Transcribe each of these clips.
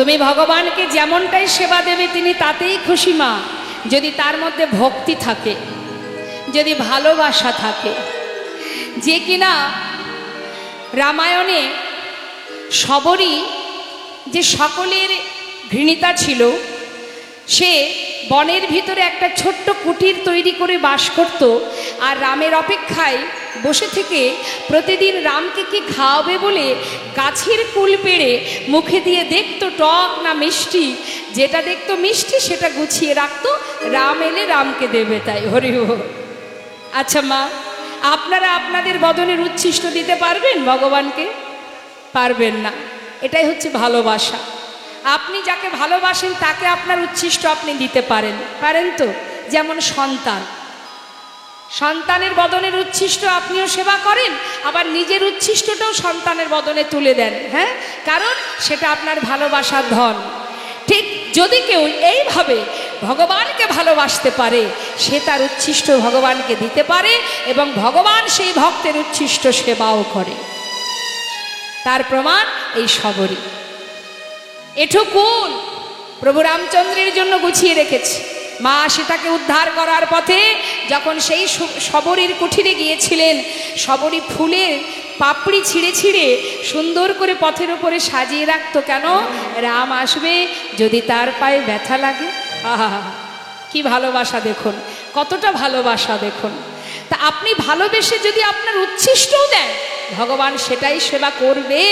তুমি ভগবানকে যেমনটাই সেবা দেবে তিনি তাতেই খুশি মা, যদি তার মধ্যে ভক্তি থাকে, যদি ভালোবাসা থাকে। যে কিনা রামায়ণে শবরী যে সকলের ঘৃণিতা ছিল, সে বনের ভিতরে একটা ছোট্ট কুটির তৈরি করে বাস করত, আর রামের অপেক্ষায় বসে থেকে প্রতিদিন রামকে কি খাওয়াবে বলে গাছের কুল পেড়ে মুখে দিয়ে দেখতো টক না মিষ্টি, যেটা দেখতো মিষ্টি সেটা গুছিয়ে রাখতো, রাম এলে রামকে দেবে তাই। হরি বল। আচ্ছা মা, আপনারা আপনাদের বদনের উচ্ছিষ্ট দিতে পারবেন ভগবানকে? পারবেন না। এটাই হচ্ছে ভালোবাসা। আপনি যাকে ভালোবাসেন তাকে আপনার উচ্ছিষ্ট আপনি দিতে পারেন, পারেন তো? যেমন সন্তান, সন্তানের বদনের উচ্ছিষ্ট আপনিও সেবা করেন, আবার নিজের উচ্ছিষ্টটাও সন্তানের বদনে তুলে দেন। হ্যাঁ, কারণ সেটা আপনার ভালোবাসার ধন। ঠিক যদি কেউ এইভাবে ভগবানকে ভালোবাসতে পারে, সে তার উচ্ছিষ্ট ভগবানকে দিতে পারে এবং ভগবান সেই ভক্তের উচ্ছিষ্ট সেবাও করে। তার প্রমাণ এই শবরী। এটুকুন প্রভু রামচন্দ্রের জন্য গুছিয়ে রেখেছে। মা সীতাকে উদ্ধার করার পথে যখন সেই শবরীর কুঠিরে গিয়েছিলেন, শবরী ফুলের পাপড়ি ছিঁড়ে ছিঁড়ে সুন্দর করে পথের উপরে সাজিয়ে রাখতো। কেন? রাম আসবে যদি তার পায়ে ব্যথা লাগে। আহা, কি ভালোবাসা দেখুন, কতটা ভালোবাসা দেখুন। তা আপনি ভালোবেসে যদি আপনার উচ্ছিষ্টও দেন, ভগবান সেটাই সেবা করবে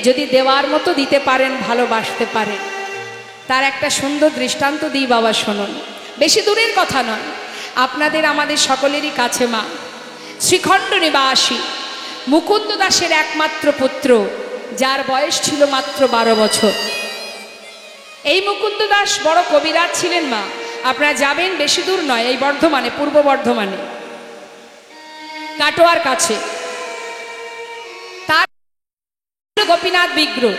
যদি দেওয়ার মতো দিতে পারেন, ভালোবাসতে পারেন। তার একটা সুন্দর দৃষ্টান্ত দিই বাবা, শুনুন। বেশি দূরের কথা নয়, আপনাদের আমাদের সকলেরই কাছে মা শ্রীখণ্ড নিবাসী মুকুন্দ দাসের একমাত্র পুত্র, যার বয়স ছিল মাত্র 12 বছর। এই মুকুন্দ দাস বড় কবিরাজ ছিলেন মা। আপনারা যাবেন, বেশি দূর নয়, এই বর্ধমানে, পূর্ব বর্ধমানে কাটোয়ার কাছে। তার গোপীনাথ বিগ্রহ।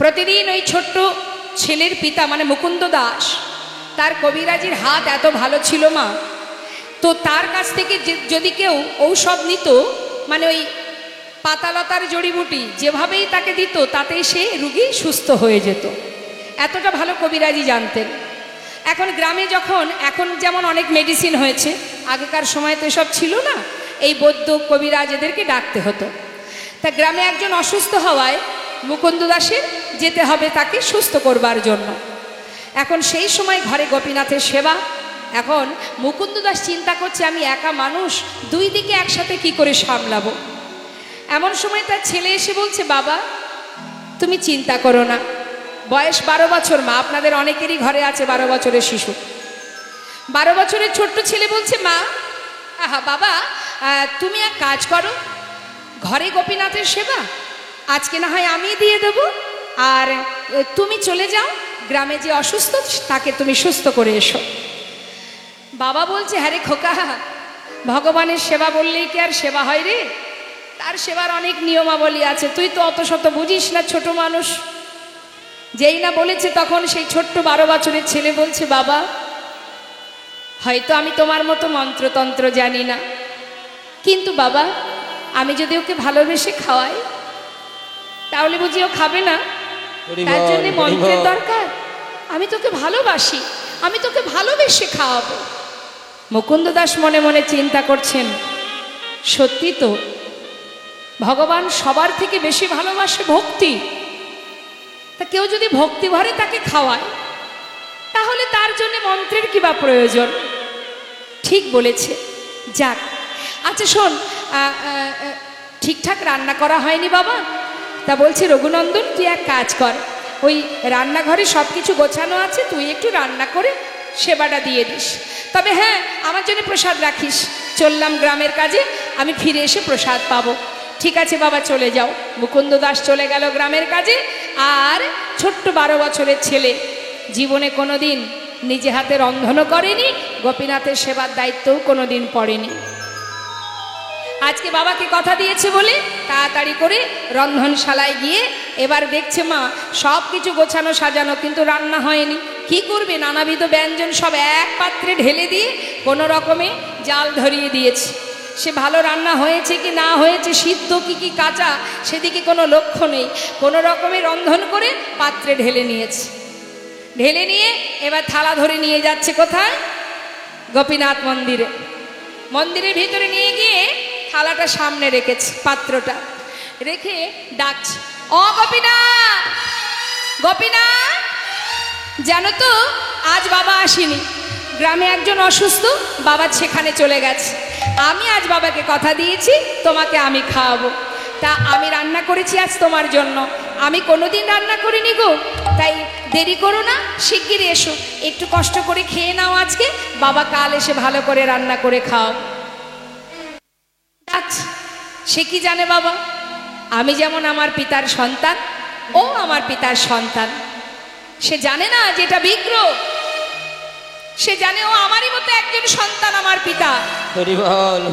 প্রতিদিন ওই ছোট্ট ছেলের পিতা মানে মুকুন্দ দাস, তার কবিরাজির হাত এত ভালো ছিল মা, তো তার কাছ থেকে যদি কেউ ঔষধ নিত, মানে ওই পাতালতার জড়িবুটি যেভাবেই তাকে দিত, তাতেই সে রুগী সুস্থ হয়ে যেত। এতটা ভালো কবিরাজি জানতেন। এখন গ্রামে এখন যেমন অনেক মেডিসিন হয়েছে, আগেকার সময় তো এসব ছিল না, এই বৈদ্য কবিরাজ এদেরকে ডাকতে হতো। তা গ্রামে একজন অসুস্থ হওয়ায় মুকুন্দ দাসের যেতে হবে তাকে সুস্থ করবার জন্য। এখন সেই সময় ঘরে গোপীনাথের সেবা। এখন মুকুন্দ দাস চিন্তা করছে, আমি একা মানুষ, দুই দিকে একসাথে কি করে সামলাবো। এমন সময় তার ছেলে এসে বলছে, বাবা তুমি চিন্তা করো না, বয়স 12 বছর মা, আপনাদের অনেকেরই ঘরে আছে 12 বছরের শিশু। 12 বছরের ছোট্ট ছেলে বলছে, মা আহা বাবা, তুমি এক কাজ করো, ঘরে গোপীনাথের সেবা আজকে না হয় আমি দিয়ে দেবো, আর তুমি চলে যাও গ্রামে যে অসুস্থ তাকে তুমি সুস্থ করে এসো। বাবা বলছে, হ্যাঁ রে খোকা, ভগবানের সেবা বললেই কি আর সেবা হয় রে? তার সেবার অনেক নিয়মাবলী আছে, তুই তো অত শত বুঝিস না, ছোট মানুষ। যেই না বলেছে তখন সেই ছোট্ট 12 বছরের ছেলে বলছে, বাবা হয়তো আমি তোমার মতো মন্ত্রতন্ত্র জানি না, কিন্তু বাবা আমি যদি ওকে ভালোবেসে খাওয়াই তাহলে বুঝি ও খাবে না? তার জন্য মন্ত্রের দরকার। আমি তোকে ভালোবাসি, আমি তোকে ভালোবেসে খাওয়াবো। মুকুন্দ দাস মনে মনে চিন্তা করছেন, সত্যি তো, ভগবান সবার থেকে বেশি ভালোবাসে ভক্তি। তা কেউ যদি ভক্তি ভরে তাকে খাওয়ায়, তাহলে তার জন্য মন্ত্রের কি বা প্রয়োজন? ঠিক বলেছে, যাক। আচ্ছা শোন, ঠিকঠাক রান্না করা হয়নি বাবা? তা বলছে, রঘুনন্দন তুই এক কাজ কর, ওই রান্নাঘরে সব কিছু গোছানো আছে, তুই একটু রান্না করে সেবাটা দিয়ে দিস। তবে হ্যাঁ, আমার জন্য প্রসাদ রাখিস, চললাম গ্রামের কাজে, আমি ফিরে এসে প্রসাদ পাবো। ঠিক আছে বাবা, চলে যাও। মুকুন্দ দাস চলে গেল গ্রামের কাজে। আর ছোট্ট 12 বছরের ছেলে জীবনে কোনোদিন নিজে হাতে রন্ধনও করেনি, গোপীনাথের সেবার দায়িত্বও কোনোদিন পড়েনি। আজকে বাবাকে কথা দিয়েছে বলে তাড়াতাড়ি করে রন্ধনশালায় গিয়ে এবার দেখছে মা সব কিছু গোছানো সাজানো, কিন্তু রান্না হয়নি। কি করবে? নানাবিধ ব্যঞ্জন সব এক পাত্রে ঢেলে দিয়ে কোনো রকমে জাল ধরিয়ে দিয়েছে। সে ভালো রান্না হয়েছে কি না হয়েছে, সিদ্ধ কি কাঁচা, সেদিকে কোনো লক্ষ্য নেই। কোনো রকমে রন্ধন করে পাত্রে ঢেলে নিয়েছে। ঢেলে নিয়ে এবার থালা ধরে নিয়ে যাচ্ছে কোথায়? গোপীনাথ মন্দিরে। মন্দিরের ভিতরে নিয়ে গিয়ে থালাটা সামনে রেখেছে, পাত্রটা রেখে ডাকছে, ও গোপীনাথ, গোপীনাথ, জানো তো আজ বাবা আসেনি। গ্রামে একজন অসুস্থ, বাবা সেখানে চলে গেছে। আমি আজ বাবাকে কথা দিয়েছি তোমাকে আমি খাওয়াবো। তা আমি রান্না করেছি আজ তোমার জন্য। আমি কোনোদিন রান্না করিনি গো, তাই দেরি করো না, শিগগিরই এসো, একটু কষ্ট করে খেয়ে নাও আজকে, বাবা কাল এসে ভালো করে রান্না করে খাও। আচ্ছা, সে কি জানে বাবা, আমি যেমন আমার পিতার সন্তান, ও আমার পিতার সন্তান। সে জানে না যেটা বিগ্রহ, সে জানে ও আমারই মতো একজন সন্তান, আমার পিতা।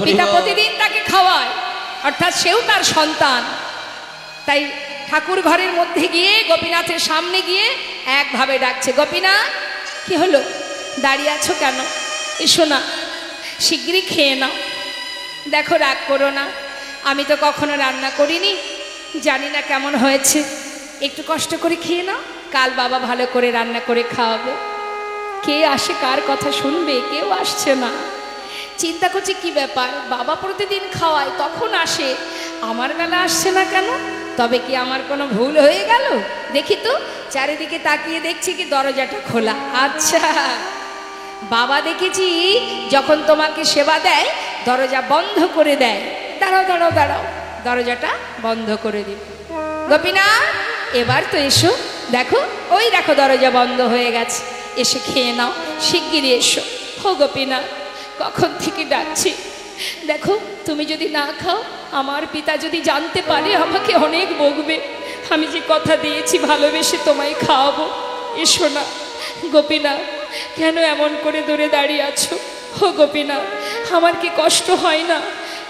পিতা প্রতিদিন তাকে খাওয়ায়, অর্থাৎ সেও তার সন্তান। তাই ঠাকুর ঘরের মধ্যে গিয়ে গোপীনাথের সামনে গিয়ে একভাবে ডাকছে, গোপীনাথ, কি হলো, দাঁড়িয়ে আছো কেন? এসো না, শিগগিরই খেয়ে নাও। দেখো, রাগ করো না, আমি তো কখনো রান্না করিনি, জানি না কেমন হয়েছে, একটু কষ্ট করে খেয়ে নাও, কাল বাবা ভালো করে রান্না করে খাওয়াবে। কে আসে, কার কথা শুনবে? কেউ আসছে না। চিন্তা করছে কি ব্যাপার, বাবা প্রতিদিন খাওয়ায়, তখন আসে, আমার বেলা আসছে না কেন? তবে কি আমার কোনো ভুল হয়ে গেল? দেখি তো, চারিদিকে তাকিয়ে দেখছি কি দরজাটা খোলা। আচ্ছা, বাবা দেখেছি যখন তোমাকে সেবা দেয় দরজা বন্ধ করে দেয়। দাঁড়াও দাঁড়াও দাঁড়াও, দরজাটা বন্ধ করে দিই। গোপীনাথ, এবার তো এসো, দেখো, ওই দেখো দরজা বন্ধ হয়ে গেছে, এসে খেয়ে নাও, শিগগিরই এসো। হো গোপীনাথ, কখন থেকে ডাকছি, দেখো তুমি যদি না খাও, আমার পিতা যদি জানতে পারে আমাকে অনেক বকবে। আমি যে কথা দিয়েছি ভালোবেসে তোমায় খাওয়াবো, এসো না। গোপীনাথ, কেন এমন করে দূরে দাঁড়িয়ে আছো? হো গোপীনাথ, আমার কি কষ্ট হয় না?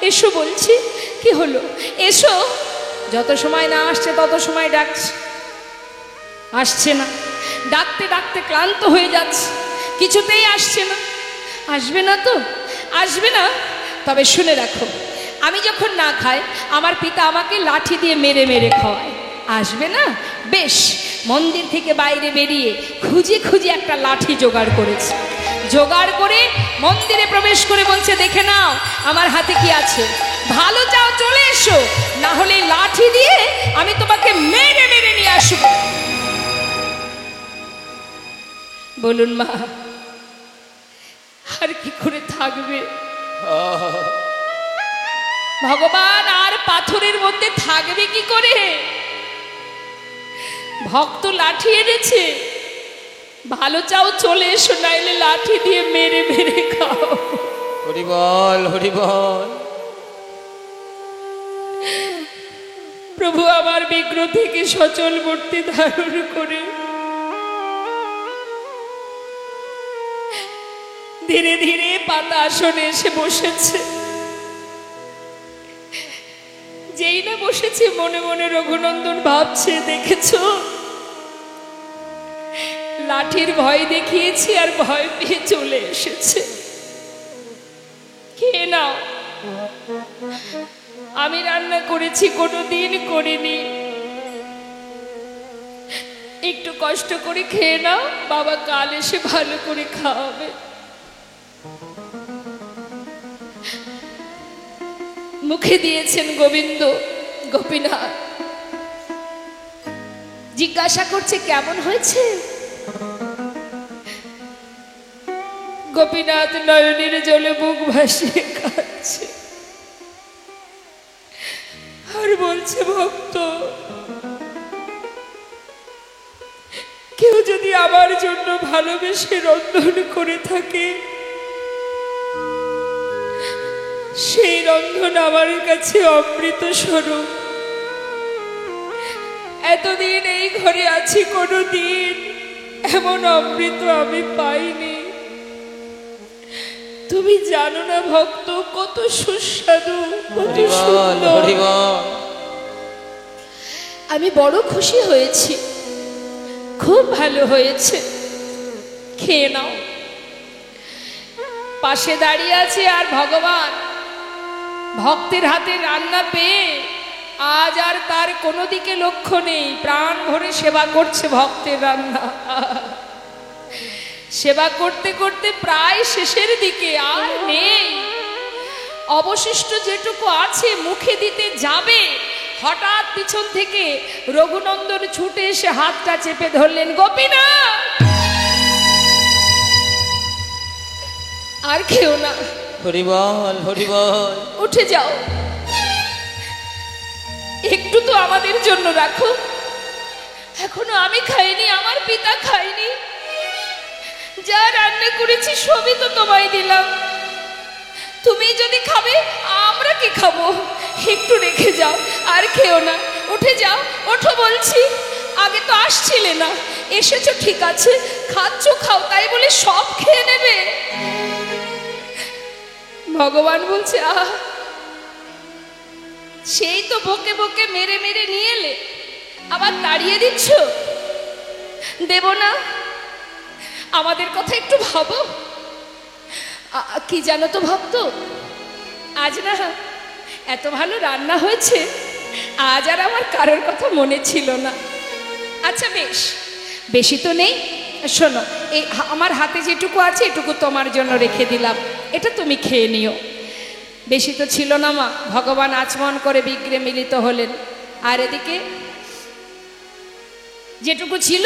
এসো বলছি, কি হলো, এসো। যত সময় না আসছে তত সময় ডাকছি, আসছে না। ডাকতে ডাকতে ক্লান্ত হয়ে যাচ্ছে, কিছুতেই আসছে না। আসবে না তো, আসবে না। তবে শুনে রাখো, আমি যখন না খাই আমার পিতা আমাকে লাঠি দিয়ে মেরে মেরে খাওয়ায়। আসবে না? বেশ, মন্দির থেকে বাইরে বেরিয়ে খুঁজে খুঁজে একটা লাঠি জোগাড় করেছে। জোগাড় করে মন্দিরে প্রবেশ করে বলছে, দেখে নাও আমার হাতে কি আছে, ভালো চাও চলে এসো, না হলে লাঠি দিয়ে আমি তোমাকে মেরে মেরে নিয়ে আসবো। বলুন মা, আর কি করে থাকবে? ভগবান আর পাথরের মধ্যে থাকবে কি করে? ভক্ত লাঠি এনেছে, ভালো চাও চলে এসো, নাইলে লাঠি দিয়ে মেরে মেরে খাও। হরি বল, হরি বল। প্রভু আমার বিগ্রহ থেকে সচল মূর্তি ধারণ করে ধীরে ধীরে পাতা আসনে এসে বসেছে। যেই না বসেছে মনে মনে রঘুনন্দন ভাবছে, দেখেছো লাঠির ভয় দেখিয়েছি আর ভয় পেয়ে চলে এসেছে। খেয়ে নাও, আমি রান্না করেছি, কোনোদিন করিনি, একটু কষ্ট করে খেয়ে নাও, বাবা কাল এসে ভালো করে খাওয়াবে। মুখে দিয়েছেন গোবিন্দ। গোপীনাথ জিজ্ঞাসা করছে, কেমন হয়েছে? গোপীনাথ নয়নের জলে মুখ ভাসিয়ে কাঁদছে আর বলছে, ভক্ত, কেউ যদি আমার জন্য ভালোবেসে রন্ধন করে থাকে, সেই রন্ধন আমার কাছে অমৃত স্বরূপ। এতদিন এই ঘরে আছি, কোনোদিন এমন অমৃত আমি পাইনি। তুমি জানো না ভক্ত, কত সুস্বাদু, কত সুন্দর। আমি বড় খুশি হয়েছি, খুব ভালো হয়েছে, খেয়ে নাও। পাশে দাঁড়িয়ে আছে আর ভগবান ভক্তের হাতে রান্না পেয়ে আজ আর তার কোনো দিকে লক্ষ্য নেই, প্রাণ ভরে সেবা করছে ভক্তের রান্না। সেবা করতে করতে প্রায় শেষের দিকে, আর নেই, অবশিষ্ট যেটুকু আছে মুখে দিতে যাবে, হঠাৎ পিছন থেকে রঘুনন্দন ছুটে এসে হাতটা চেপে ধরলেন। গোপীনাথ, আর খেও না, হরিবল হরিবল, উঠে যাও, একটু তো আমাদের জন্য রাখো। এখনো আমি খাইনি, আমার পিতা খাইনি, যা রান্না করেছি সবই তো তোমায় দিলাম, তুমি যদি খাবে আমরা কি খাবো? একটু রেখে যাও, আর খেও না, উঠে যাও, ওঠো বলছি। আগে তো আসছিলে না, এসেছো ঠিক আছে, খাচ্ছ খাও, তাই বলে সব খেয়ে নেবে? ভগবান বলছে, আহ, সেই তো বকে বকে মেরে মেরে নিয়ে এলে, আবার তাড়িয়ে দিচ্ছ? দেব না, আমাদের কথা একটু ভাবো। কি জানো তো ভক্ত, আজ না এত ভালো রান্না হয়েছে, আজ আর আমার কারোর কথা মনে ছিল না। আচ্ছা বেশ, বেশি তো নেই, শোনো, এই আমার হাতে যেটুকু আছে এটুকু তোমার জন্য রেখে দিলাম, এটা তুমি খেয়ে নিও। বেশি তো ছিল না মা। ভগবান আচমন করে বিগ্রে মিলিত হলেন, আর এদিকে যেটুকু ছিল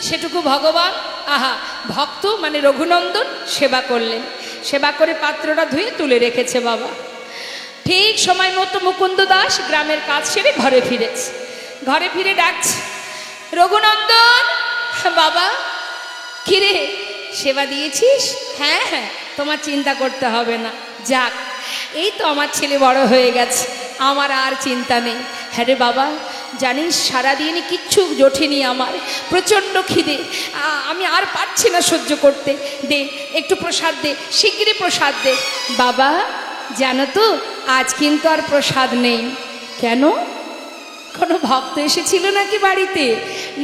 সেটুকু ভগবান, আহা, ভক্ত মানে রঘুনন্দন সেবা করলেন। সেবা করে পাত্রটা ধুয়ে তুলে রেখেছে বাবা। ঠিক সময় মতো মুকুন্দ দাস গ্রামের কাজ সেরে ঘরে ফিরেছে। ঘরে ফিরে ডাকছে, রঘুনন্দন বাবা। কিরে, সেবা দিয়েছিস? হ্যাঁ হ্যাঁ, তোমার চিন্তা করতে হবে না, যাক, এই তো আমার ছেলে বড় হয়ে গেছে, আমার আর চিন্তা নেই। হ্যাঁ রে বাবা, জানিস সারাদিন কিচ্ছু জোটেনি, আমার প্রচণ্ড খিদে, আমি আর পারছি না সহ্য করতে, দে একটু প্রসাদ দে, শিগগিরই প্রসাদ দে। বাবা জানো তো, আজ কিন্তু আর প্রসাদ নেই। কেন? কোনো ভক্ত এসেছিল নাকি বাড়িতে?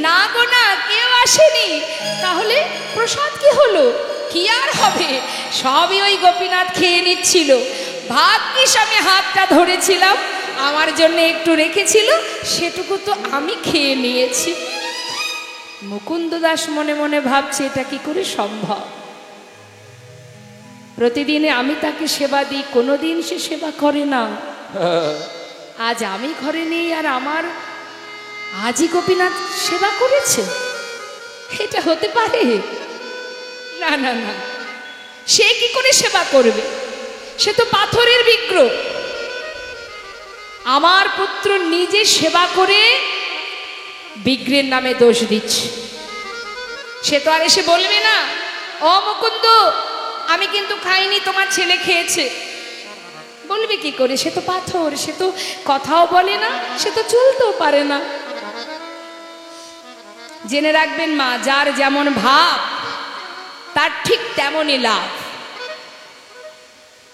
না গো না, কেউ আসেনি। তাহলে প্রসাদ কি হলো? কি আর হবে, সবই ওই গোপীনাথ খেয়ে নিচ্ছিল। ভাগ্যিস আমি হাতটা ধরেছিলাম, আমার জন্য একটু রেখেছিল, সেটুকু তো আমি খেয়ে নিয়েছি। মুকুন্দ দাস মনে মনে ভাবছে, এটা কি করে সম্ভব? প্রতিদিনে আমি তাকে সেবা দিই, কোনোদিন সে সেবা করে না। আজ আমি ঘরে নেই আর আমার আজই গোপীনাথ সেবা করেছে? এটা হতে পারে না। না না, সে কি করে সেবা করবে? সে তো পাথরের বিগ্রহ। আমার পুত্র নিজে সেবা করে বিগ্রহের নামে দোষ দিচ্ছে। সে তো আর এসে বলবে না, ও মুকুন্দ আমি কিন্তু খাইনি, তোমার ছেলে খেয়েছে। বলবে কি করে? সে তো পাথর, সে তো কথাও বলে না, সে তো চলতেও পারে না। জেনে রাখবেন মা, যার যেমন ভাব তার ঠিক তেমনই লাভ।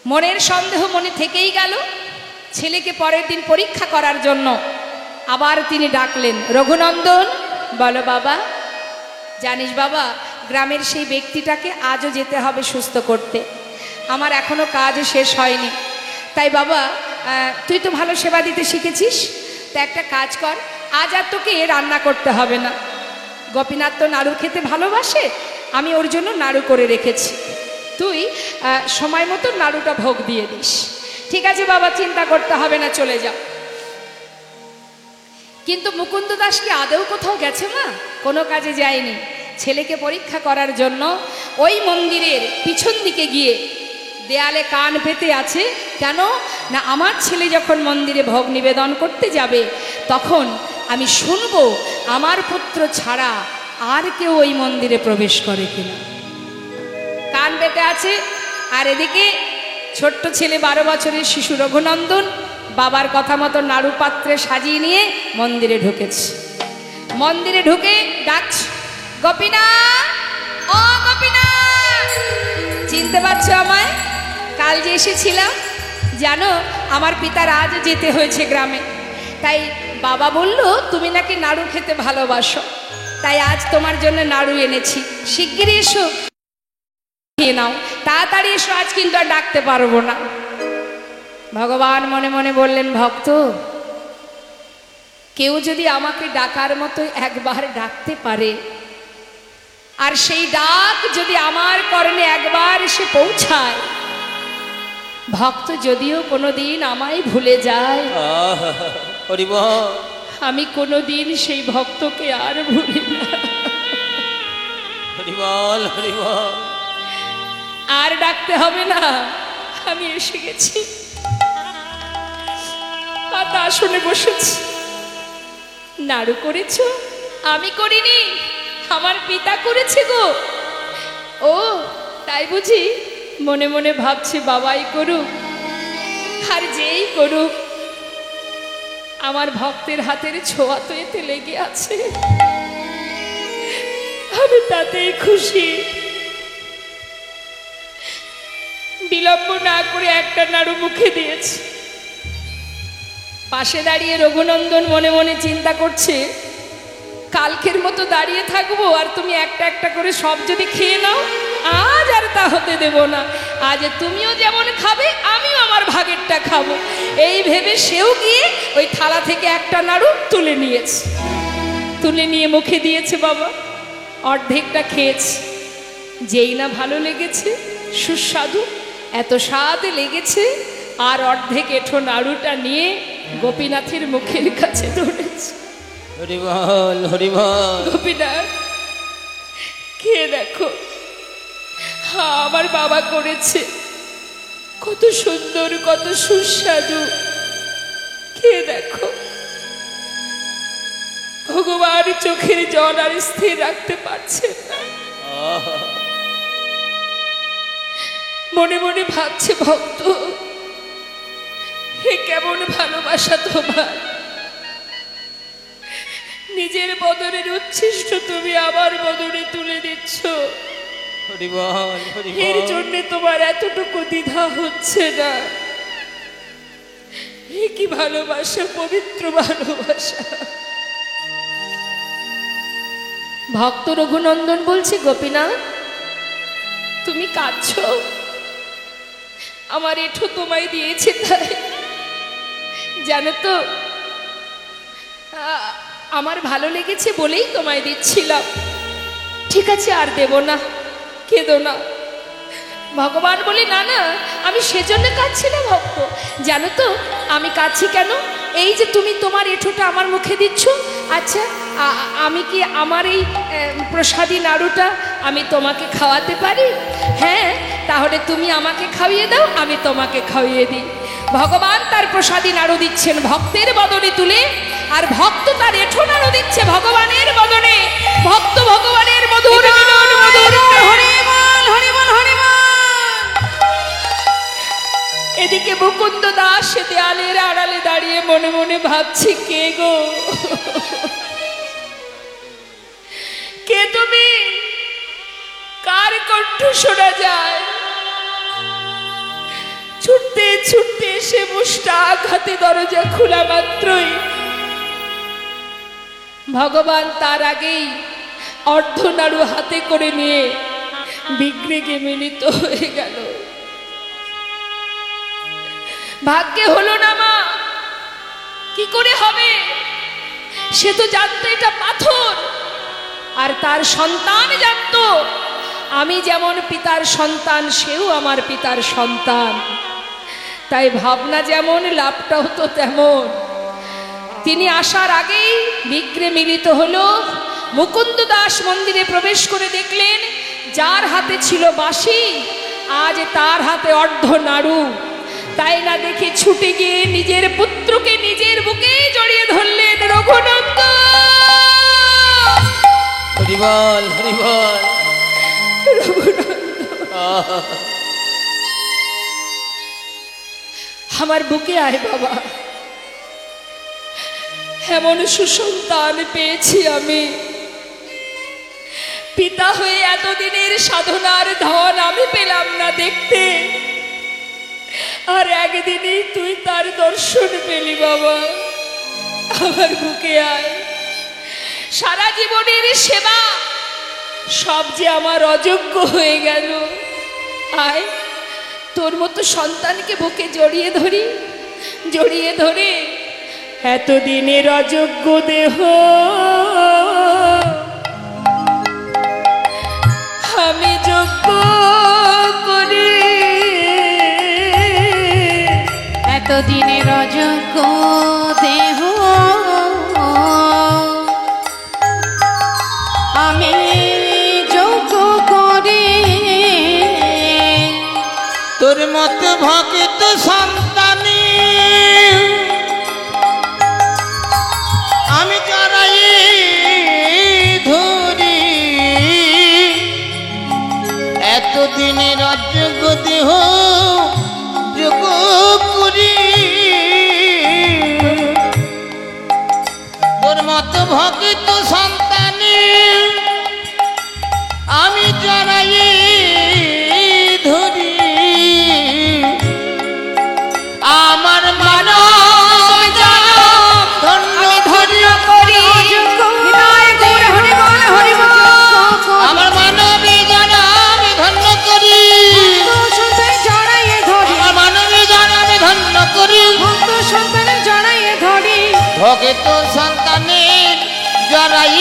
মনের সন্দেহ মনে থেকেই গেল। ছেলেকে পরের দিন পরীক্ষা করার জন্য আবার তিনি ডাকলেন, রঘুনন্দন বলো বাবা। জানিস বাবা, গ্রামের সেই ব্যক্তিটাকে আজও যেতে হবে সুস্থ করতে, আমার এখনো কাজ শেষ হয়নি। তাই বাবা, তুই তো ভালো সেবা দিতে শিখেছিস, তা একটা কাজ কর, আজ আর তোকে রান্না করতে হবে না। গোপীনাথ তো নাড়ু খেতে ভালোবাসে, আমি ওর জন্য নাড়ু করে রেখেছি, তুই সময় মতো নাড়ুটা ভোগ দিয়ে দিস। ঠিক আছে বাবা, চিন্তা করতে হবে না, চলে যাও। কিন্তু মুকুন্দ দাস কি আদৌ কোথাও গেছে না? কোনো কাজে যায়নি। ছেলেকে পরীক্ষা করার জন্য ওই মন্দিরের পিছন দিকে গিয়ে দেয়ালে কান পেতে আছে। কেন না, আমার ছেলে যখন মন্দিরে ভোগ নিবেদন করতে যাবে তখন আমি শুনবো আমার পুত্র ছাড়া আর কেউ ওই মন্দিরে প্রবেশ করে কিনা। কান পেতে আছে। আর এদিকে ছোট্ট ছেলে 12 বছরের শিশু রঘুনন্দন বাবার কথা মতো নাড়ু পাত্রে সাজিয়ে নিয়ে মন্দিরে ঢুকেছে। মন্দিরে ঢুকে ডাকছে, গোপীনাথ, ও গোপীনাথ, চিনতে পারছো আমায়? কাল যে এসেছিলাম, জানো আমার পিতার আজ যেতে হয়েছে গ্রামে, তাই বাবা বলল তুমি নাকি নাড়ু খেতে ভালোবাসো, তাই আজ তোমার জন্য নাড়ু এনেছি, শিগগিরই এসো খেয়ে নাও, তাড়াতাড়ি এসো, আজ কিন্তু আর ডাকতে পারবো না। ভগবান মনে মনে বললেন, ভক্ত, কেউ যদি আমাকে ডাকার মতো একবার ডাকতে পারে, আর সেই ডাক যদি আমার কর্ণে একবার এসে পৌঁছায়, ভক্ত যদিও কোনোদিন আমায় ভুলে যায়, হরি বল, আমি কোনোদিন সেই ভক্তকে আর ভুলি না। হরি বল, হরি বল। আর ডাকতে হবে না, আমি এসে গেছি। পাতা আসনে বসেছি। নাড়ু করেছো? আমি করিনি, আমার পিতা করেছে গো। ও তাই বুঝি? মনে মনে ভাবছে বাবাই করুক, আর যেই করুক, আমার ভক্তের হাতের ছোঁয়া তো এতে লেগে আছে, আমি তাতেই খুশি। বিলম্ব না করে একটা নাড়ু মুখে দিয়েছে। পাশে দাঁড়িয়ে রঘুনন্দন মনে মনে চিন্তা করছে, কালকের মতো দাঁড়িয়ে থাকবো আর তুমি একটা একটা করে সব যদি খেয়ে নাও, আজ আর তা হতে দেব না। আজ তুমিও যেমন খাবে, আমিও আমার ভাগেরটা খাবো, এই ভেবে সেও গিয়ে ওই থালা থেকে একটা নাড়ু তুলে নিয়েছে। তুলে নিয়ে মুখে দিয়েছে। বাবা অর্ধেকটা খেয়েছে। যেই না ভালো লেগেছে, সুস্বাদু, এত স্বাদ লেগেছে, আর অর্ধেক এঁঠো নাড়ুটা নিয়ে গোপীনাথের মুখের কাছে ধরেছে। হরি বল, হরি বল। গোপীনাথ, খেয়ে দেখো, হ্যাঁ আমার বাবা করেছে, কত সুন্দর, কত সুস্বাদু, খেয়ে দেখো। ভগবান চোখের জল আর স্থির রাখতে পারছেন না। মনে মনে ভাবছে, ভক্ত, হে কেমন ভালোবাসা তোমার, নিজের বদনের উচ্ছিষ্ট তুমি আমার বদনে তুলে দিচ্ছ। হরি বল, হরি বল। এর জন্য তোমার এতটুকু দ্বিধা হচ্ছে না। হে কি ভালোবাসা, পবিত্র ভালোবাসা। ভক্ত রঘুনন্দন বলছে, গোপীনাথ তুমি কাঁদছো? আমার এঁঠো তোমায় দিয়েছে তাই। জানো তো, আমার ভালো লেগেছে বলেই তোমায় দিচ্ছিলাম। ঠিক আছে, আর দেব না, কেঁদো না। ভগবান বলে, না না, আমি সেজন্য কাঁদছি না ভক্ত। জানো তো আমি কাঁদছি কেন? এই যে তুমি তোমার এঁঠোটা আমার মুখে দিচ্ছ, আচ্ছা আমি কি আমার এই প্রসাদী নাড়ুটা আমি তোমাকে খাওয়াতে পারি? হ্যাঁ, তাহলে তুমি আমাকে খাইয়ে দাও, আমি তোমাকে খাইয়ে দিই। ভগবান তার প্রসাদী নাড়ু দিচ্ছেন ভক্তের বদনে তুলে, আর ভক্ত তার এঁঠো নাড়ু দিচ্ছে ভগবানের বদনে। ভক্ত ভগবানের মধুর এদিকে মুকুন্দ দাস দেয়ালের আড়ালে দাঁড়িয়ে মনে মনে ভাবছি, কে গো, কে তুমি? কার কণ্ঠ শোনা যায়? ছুটতে ছুটতে এসে মুষ্টা আঘাতে দরজা খোলা মাত্রই ভগবান তার আগেই অর্ধনাড়ু হাতে করে নিয়ে বিগ্রেগে মিলিত হয়ে গেল। ভাগ্যে হলো না মা, কি করে হবে? সে তো জানতো এটা পাথর, আর তার সন্তান জানতো আমি যেমন পিতার সন্তান, সেও আমার পিতার সন্তান। তাই ভাবনা যেমন, লাভটাও তো তেমন। তিনি আসার আগেই বিগ্রে মিলিত হলো। মুকুন্দ দাস মন্দিরে প্রবেশ করে দেখলেন, যার হাতে ছিল বাঁশি, আজ তার হাতে অর্ধ নাড়ু। তাই না দেখে ছুটে গিয়ে নিজের পুত্রকে নিজের বুকে জড়িয়ে ধরলেন। রঘুনন্দন, হরি বল, হরি বল। আমার বুকে আয় বাবা, এমন সুসন্তান পেয়েছি আমি। পিতা হয়ে এতদিনের সাধনার ধন আমি পেলাম না দেখতে, আর একদিনই তুই তার দর্শন পেলি বাবা। আমার বুকে আয়। সারা জীবনের সেবা সব যে আমার অযোগ্য হয়ে গেল, আয় তোর মতো সন্তানকে বুকে জড়িয়ে ধরি, জড়িয়ে ধরে এতদিনের অযোগ্য দেহ আমি যোগ্য করি, এতদিনের অযোগ্য দেহ আমি যোগ্য করি। তোর মত ভক্ত সন্তানী আমি জড়াই ধরি, এতদিনের অযোগ্য দেহ যোগ্য করি। তোর মত ভক্ত সন্তানী আমি জড়াই ধরি, আমার মানব ধন্য ধন্য করি, আমার মানবী জানাবে ধন্য করি, আমার মানবী জানাবে ধন্য করি, ভক্ত সন্তানের জড়াই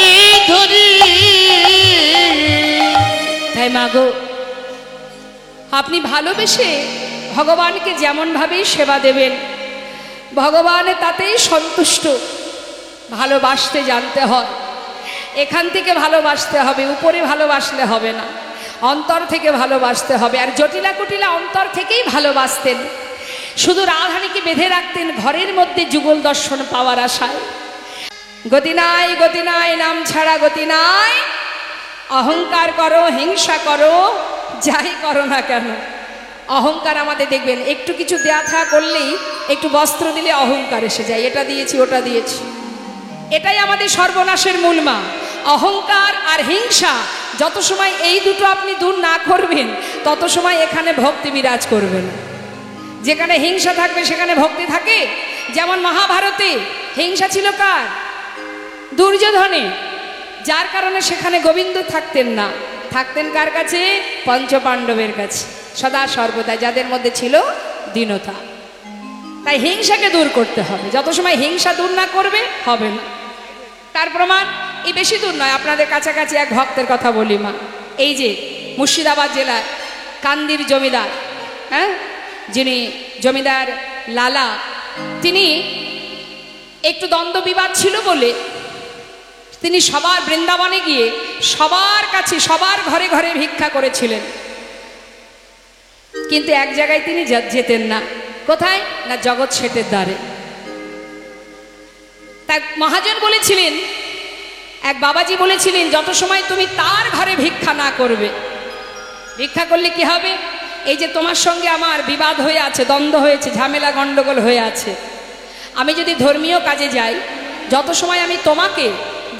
ধরি। তাই মাগো, আপনি ভালোবেসে ভগবানকে যেমনভাবেই সেবা দেবেন, ভগবান তাতেই সন্তুষ্ট। ভালোবাসতে জানতে হয়, এখান থেকে ভালোবাসতে হবে, উপরে ভালোবাসলে হবে না, অন্তর থেকে ভালোবাসতে হবে। আর জটিলা কুটিলা অন্তর থেকেই ভালোবাসতেন, শুধু রাধারানীকে বেঁধে রাখতেন ঘরের মধ্যে যুগল দর্শন পাওয়ার আশায়। গতি নাই, গতি নাই, নাম ছাড়া গতি নাই, অহংকার করো, হিংসা করো, যাই করো না কেন। অহংকার আমাদের দেখবেন একটু কিছু দেয়া থা করলেই, একটু বস্ত্র দিলে অহংকার এসে যায়, এটা দিয়েছি ওটা দিয়েছি। এটাই আমাদের সর্বনাশের মূল মা, অহংকার আর হিংসা। যত সময় এই দুটো আপনি দূর না করবেন, তত সময় এখানে ভক্তি বিরাজ করবেন। যেখানে হিংসা থাকবে সেখানে ভক্তি থাকে। যেমন মহাভারতে হিংসা ছিল কার? দুর্যোধনে, যার কারণে সেখানে গোবিন্দ থাকতেন না, থাকতেন কার কাছে? পঞ্চপাণ্ডবের কাছে, সদা সর্বদা, যাদের মধ্যে ছিল দীনতা। তাই হিংসাকে দূর করতে হবে, যত সময় হিংসা দূর না করবে হবে না। তার প্রমাণ এই বেশি দূর নয়, আপনাদের কাছাকাছি এক ভক্তের কথা বলি মা। এই যে মুর্শিদাবাদ জেলার কান্দির জমিদার, হ্যাঁ, যিনি জমিদার লালা, তিনি একটু দ্বন্দ্ব বিবাদ ছিল বলে তিনি সবার বৃন্দাবনে গিয়ে সবার কাছে, সবার ঘরে ঘরে ভিক্ষা করেছিলেন। কিন্তু এক জায়গায় তিনি যেতেন না। কোথায়? না জগৎ শেঠের দ্বারে। তাই মহাজন বলেছিলেন, এক বাবাজি বলেছিলেন, যত সময় তুমি তার ঘরে ভিক্ষা না করবে, ভিক্ষা করলে কি হবে? এই যে তোমার সঙ্গে আমার বিবাদ হয়ে আছে, দ্বন্দ্ব হয়েছে, ঝামেলা গন্ডগোল হয়ে আছে, আমি যদি ধর্মীয় কাজে যাই, যত সময় আমি তোমাকে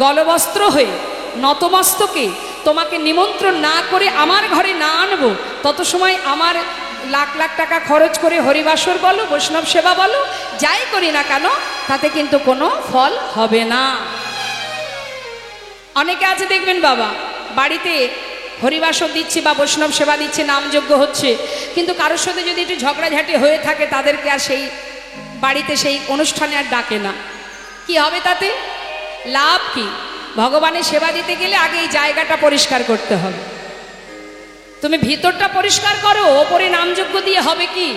গলবস্ত্র হয়ে নতমস্তকে তোমাকে নিমন্ত্রণ না করে আমার ঘরে না আনবো, তত সময় আমার লাখ লাখ টাকা খরচ করে হরিবাসর বলো, বৈষ্ণব সেবা বলো, যাই করি না কেন, তাতে কিন্তু কোনো ফল হবে না। অনেকে আছে দেখবেন বাবা, বাড়িতে হরিবাসর দিচ্ছে বা বৈষ্ণব সেবা দিচ্ছে, নামযজ্ঞ হচ্ছে, কিন্তু কারোর সাথে যদি একটু ঝগড়াঝাটি হয়ে থাকে, তাদেরকে আর সেই বাড়িতে সেই অনুষ্ঠানে আর ডাকে না। কি হবে তাতে? লাভ কি? ভগবানের সেবা দিতে গেলে আগে এই জায়গাটা পরিষ্কার করতে হবে। তুমি ভিতরটা পরিষ্কার করো, ওপরে নামযজ্ঞ দিয়ে হবে কি?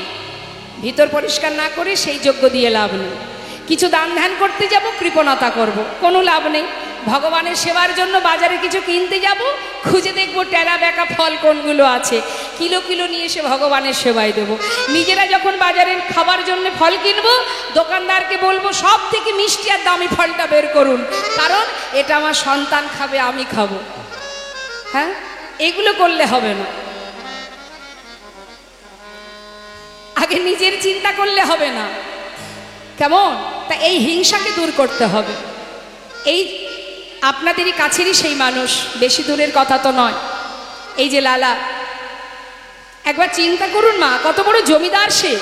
ভিতর পরিষ্কার না করে সেই যজ্ঞ দিয়ে লাভ নেই। কিছু দান ধ্যান করতে যাব, কৃপণতা করব, কোনো লাভ নেই। ভগবানের সেবার জন্য বাজারে কিছু কিনতে যাব, খুঁজে দেখবো টেরা বেঁকা ফল কোনগুলো আছে, কিলো কিলো নিয়ে এসে ভগবানের সেবায় দেব। নিজেরা যখন বাজারের খাবার জন্য ফল কিনবো, দোকানদারকে বলবো সব থেকে মিষ্টি আর দামি ফলটা বের করুন, কারণ এটা আমার সন্তান খাবে, আমি খাবো। হ্যাঁ, এগুলো করলে হবে না। আগে নিজের চিন্তা করলে হবে না, কেমন? তা এই হিংসাকে দূর করতে হবে। এই আপনাদেরই কাছেরই সেই মানুষ, বেশি দূরের কথা তো নয়, এই যে লালা। একবার চিন্তা করুন মা, কত বড় জমিদার সে,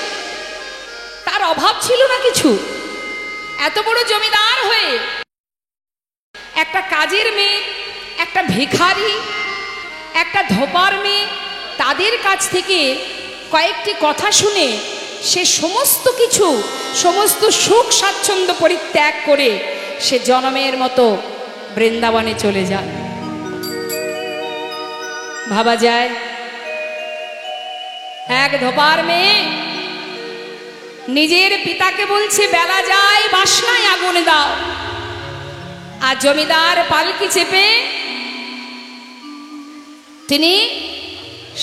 তার অভাব ছিল না কিছু। এত বড় জমিদার হয়ে একটা কাজের মেয়ে, একটা ভিখারি, একটা ধোপার মেয়ে, তাদের কাছ থেকে কয়েকটি কথা শুনে সে সমস্ত কিছু, সমস্ত সুখ স্বাচ্ছন্দ্য পরিত্যাগ করে সে জনমের মতো বৃন্দাবনে চলে যায়। ভাবা যায় এক ধোপার মেয়ে নিজের পিতাকে বলছে বেলা যায় বাসনায় আগুন দাও, আর জমিদার পালকি চেপে তিনি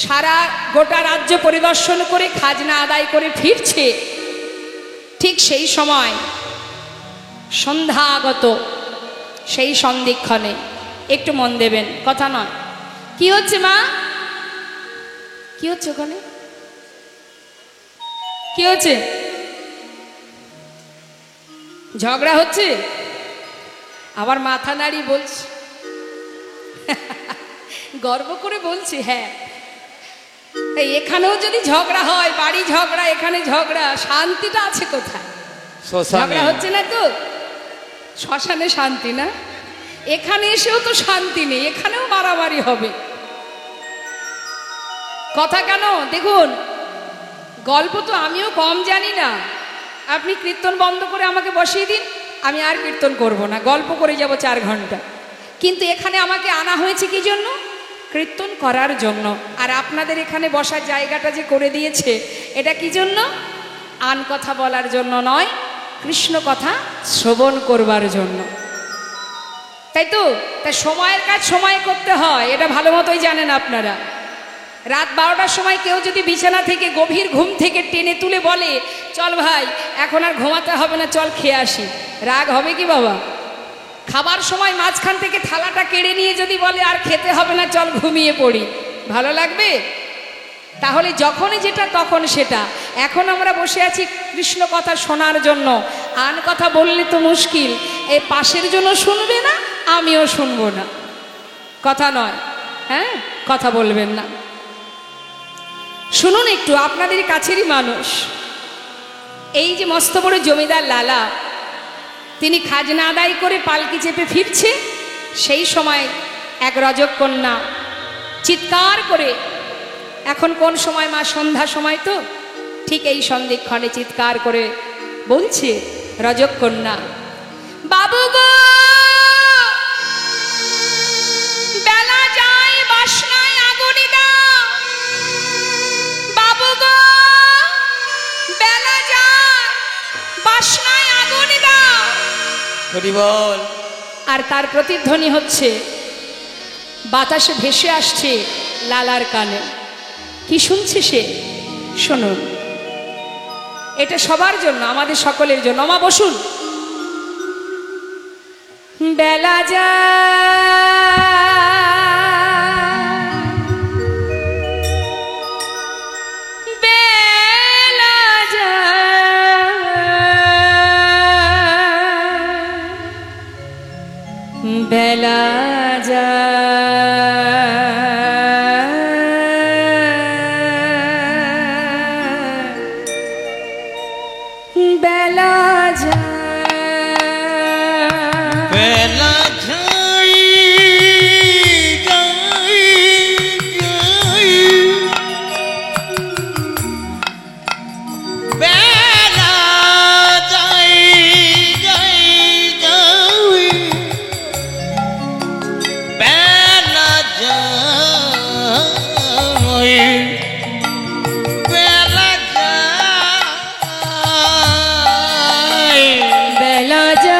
সারা গোটা রাজ্য পরিদর্শন করে খাজনা আদায় করে ফিরছে। ঠিক সেই সময় সন্ধ্যাগত, সেই সন্ধিক্ষণে একটু মন দেবেন, কথা নয়। কি হচ্ছে মা? কি হচ্ছে ওখানে? কি হচ্ছে? ঝগড়া হচ্ছে? আবার মাথা নাড়ি বলছে, গর্ব করে বলছে হ্যাঁ। এখানেও যদি ঝগড়া হয়, বাড়ি ঝগড়া, এখানে ঝগড়া, শান্তিটা আছে কোথায়? ঝগড়া হচ্ছে না তো? শ্মশানে শান্তি না? এখানে এসেও তো শান্তি নেই, এখানেও মারামারি হবে। কথা কেন? দেখুন, গল্প তো আমিও কম জানি না। আপনি কীর্তন বন্ধ করে আমাকে বসিয়ে দিন, আমি আর কীর্তন করব না, গল্প করে যাব 4 ঘন্টা। কিন্তু এখানে আমাকে আনা হয়েছে কি জন্য? কীর্তন করার জন্য। আর আপনাদের এখানে বসার জায়গাটা যে করে দিয়েছে, এটা কি জন্য? আন কথা বলার জন্য নয়, কৃষ্ণ কথা শ্রবণ করবার জন্য, তাই তো? তাই সময়ের কাজ সময়ে করতে হয়, এটা ভালো মতোই জানেন আপনারা। রাত 12টার সময় কেউ যদি বিছানা থেকে, গভীর ঘুম থেকে টেনে তুলে বলে চল ভাই এখন আর ঘুমাতে হবে না, চল খেয়ে আসি, রাগ হবে কি বাবা? খাবার সময় মাঝখান থেকে থালাটা কেড়ে নিয়ে যদি বলে আর খেতে হবে না, চল ঘুমিয়ে পড়ি, ভালো লাগবে? তাহলে যখনই যেটা তখন সেটা। এখন আমরা বসে আছি কৃষ্ণ কথা শোনার জন্য, আন কথা বললে তো মুশকিল, এই পাশের জন্য শুনবে না, আমিও শুনবো না, কথা নয়? হ্যাঁ, কথা বলবেন না। শুনুন একটু, আপনাদের কাছেরই মানুষ, এই যে মস্ত বড় জমিদার লালা, তিনি খাজনা আদায় করে পালকি চেপে ফিরছে। সেই সময় এক রজক কন্যা চিৎকার করে, এখন কোন সময় মা? সন্ধ্যা সময় তো, ঠিক এই সন্ধিক্ষণে চিৎকার করে বলছে রজক কন্যা, বাবু গো বেলা যায় বাসনায় আগুন দাও, বাবু গো বেলা যায় বাসনায় আগুন দাও। হরি বল। আর তার প্রতিধ্বনি হচ্ছে বাতাসে ভেসে আসছে লালার কানে। কি শুনছে সে? শুনুন, এটা সবার জন্য, আমাদের সকলের জন্য। মা বসুন। বেলা যায় বেলা যায় বেলা বেলা বেলা যাই যাই যাই, বেলা যাই যাই যাই, বেলা যাই বেলা যাই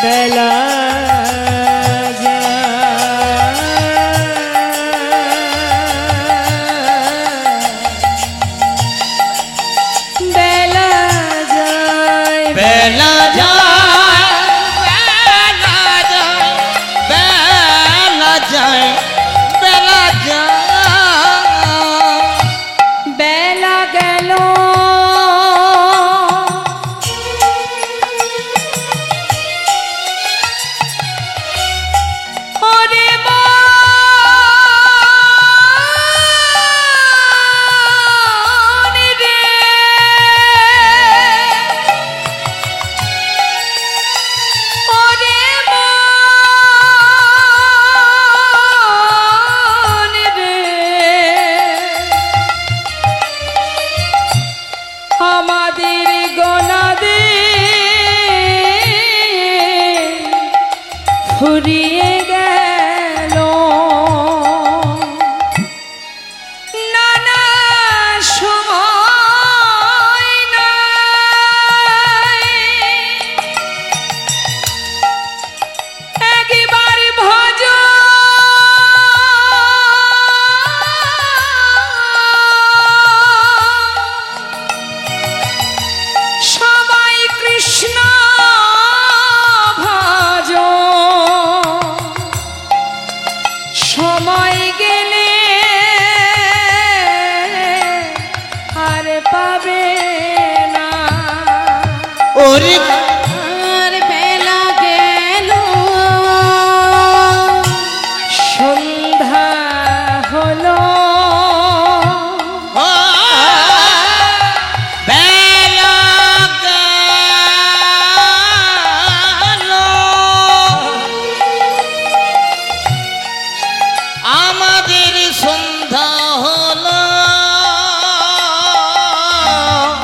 বেলা বেলা বেলা যায় বেলা যায় বেলা যায় বেলা যায় বেলা যায় বেলা গেল ফুরিয়ে গেল নানা সময় নাই একবার ভজ সবাই কৃষ্ণ ভজ সময় গেলে আর পাবে না ওরে আর বেলা গেল সন্ধ্যা হলো বেলা গেল আমাদের সন্ধ্যা হলো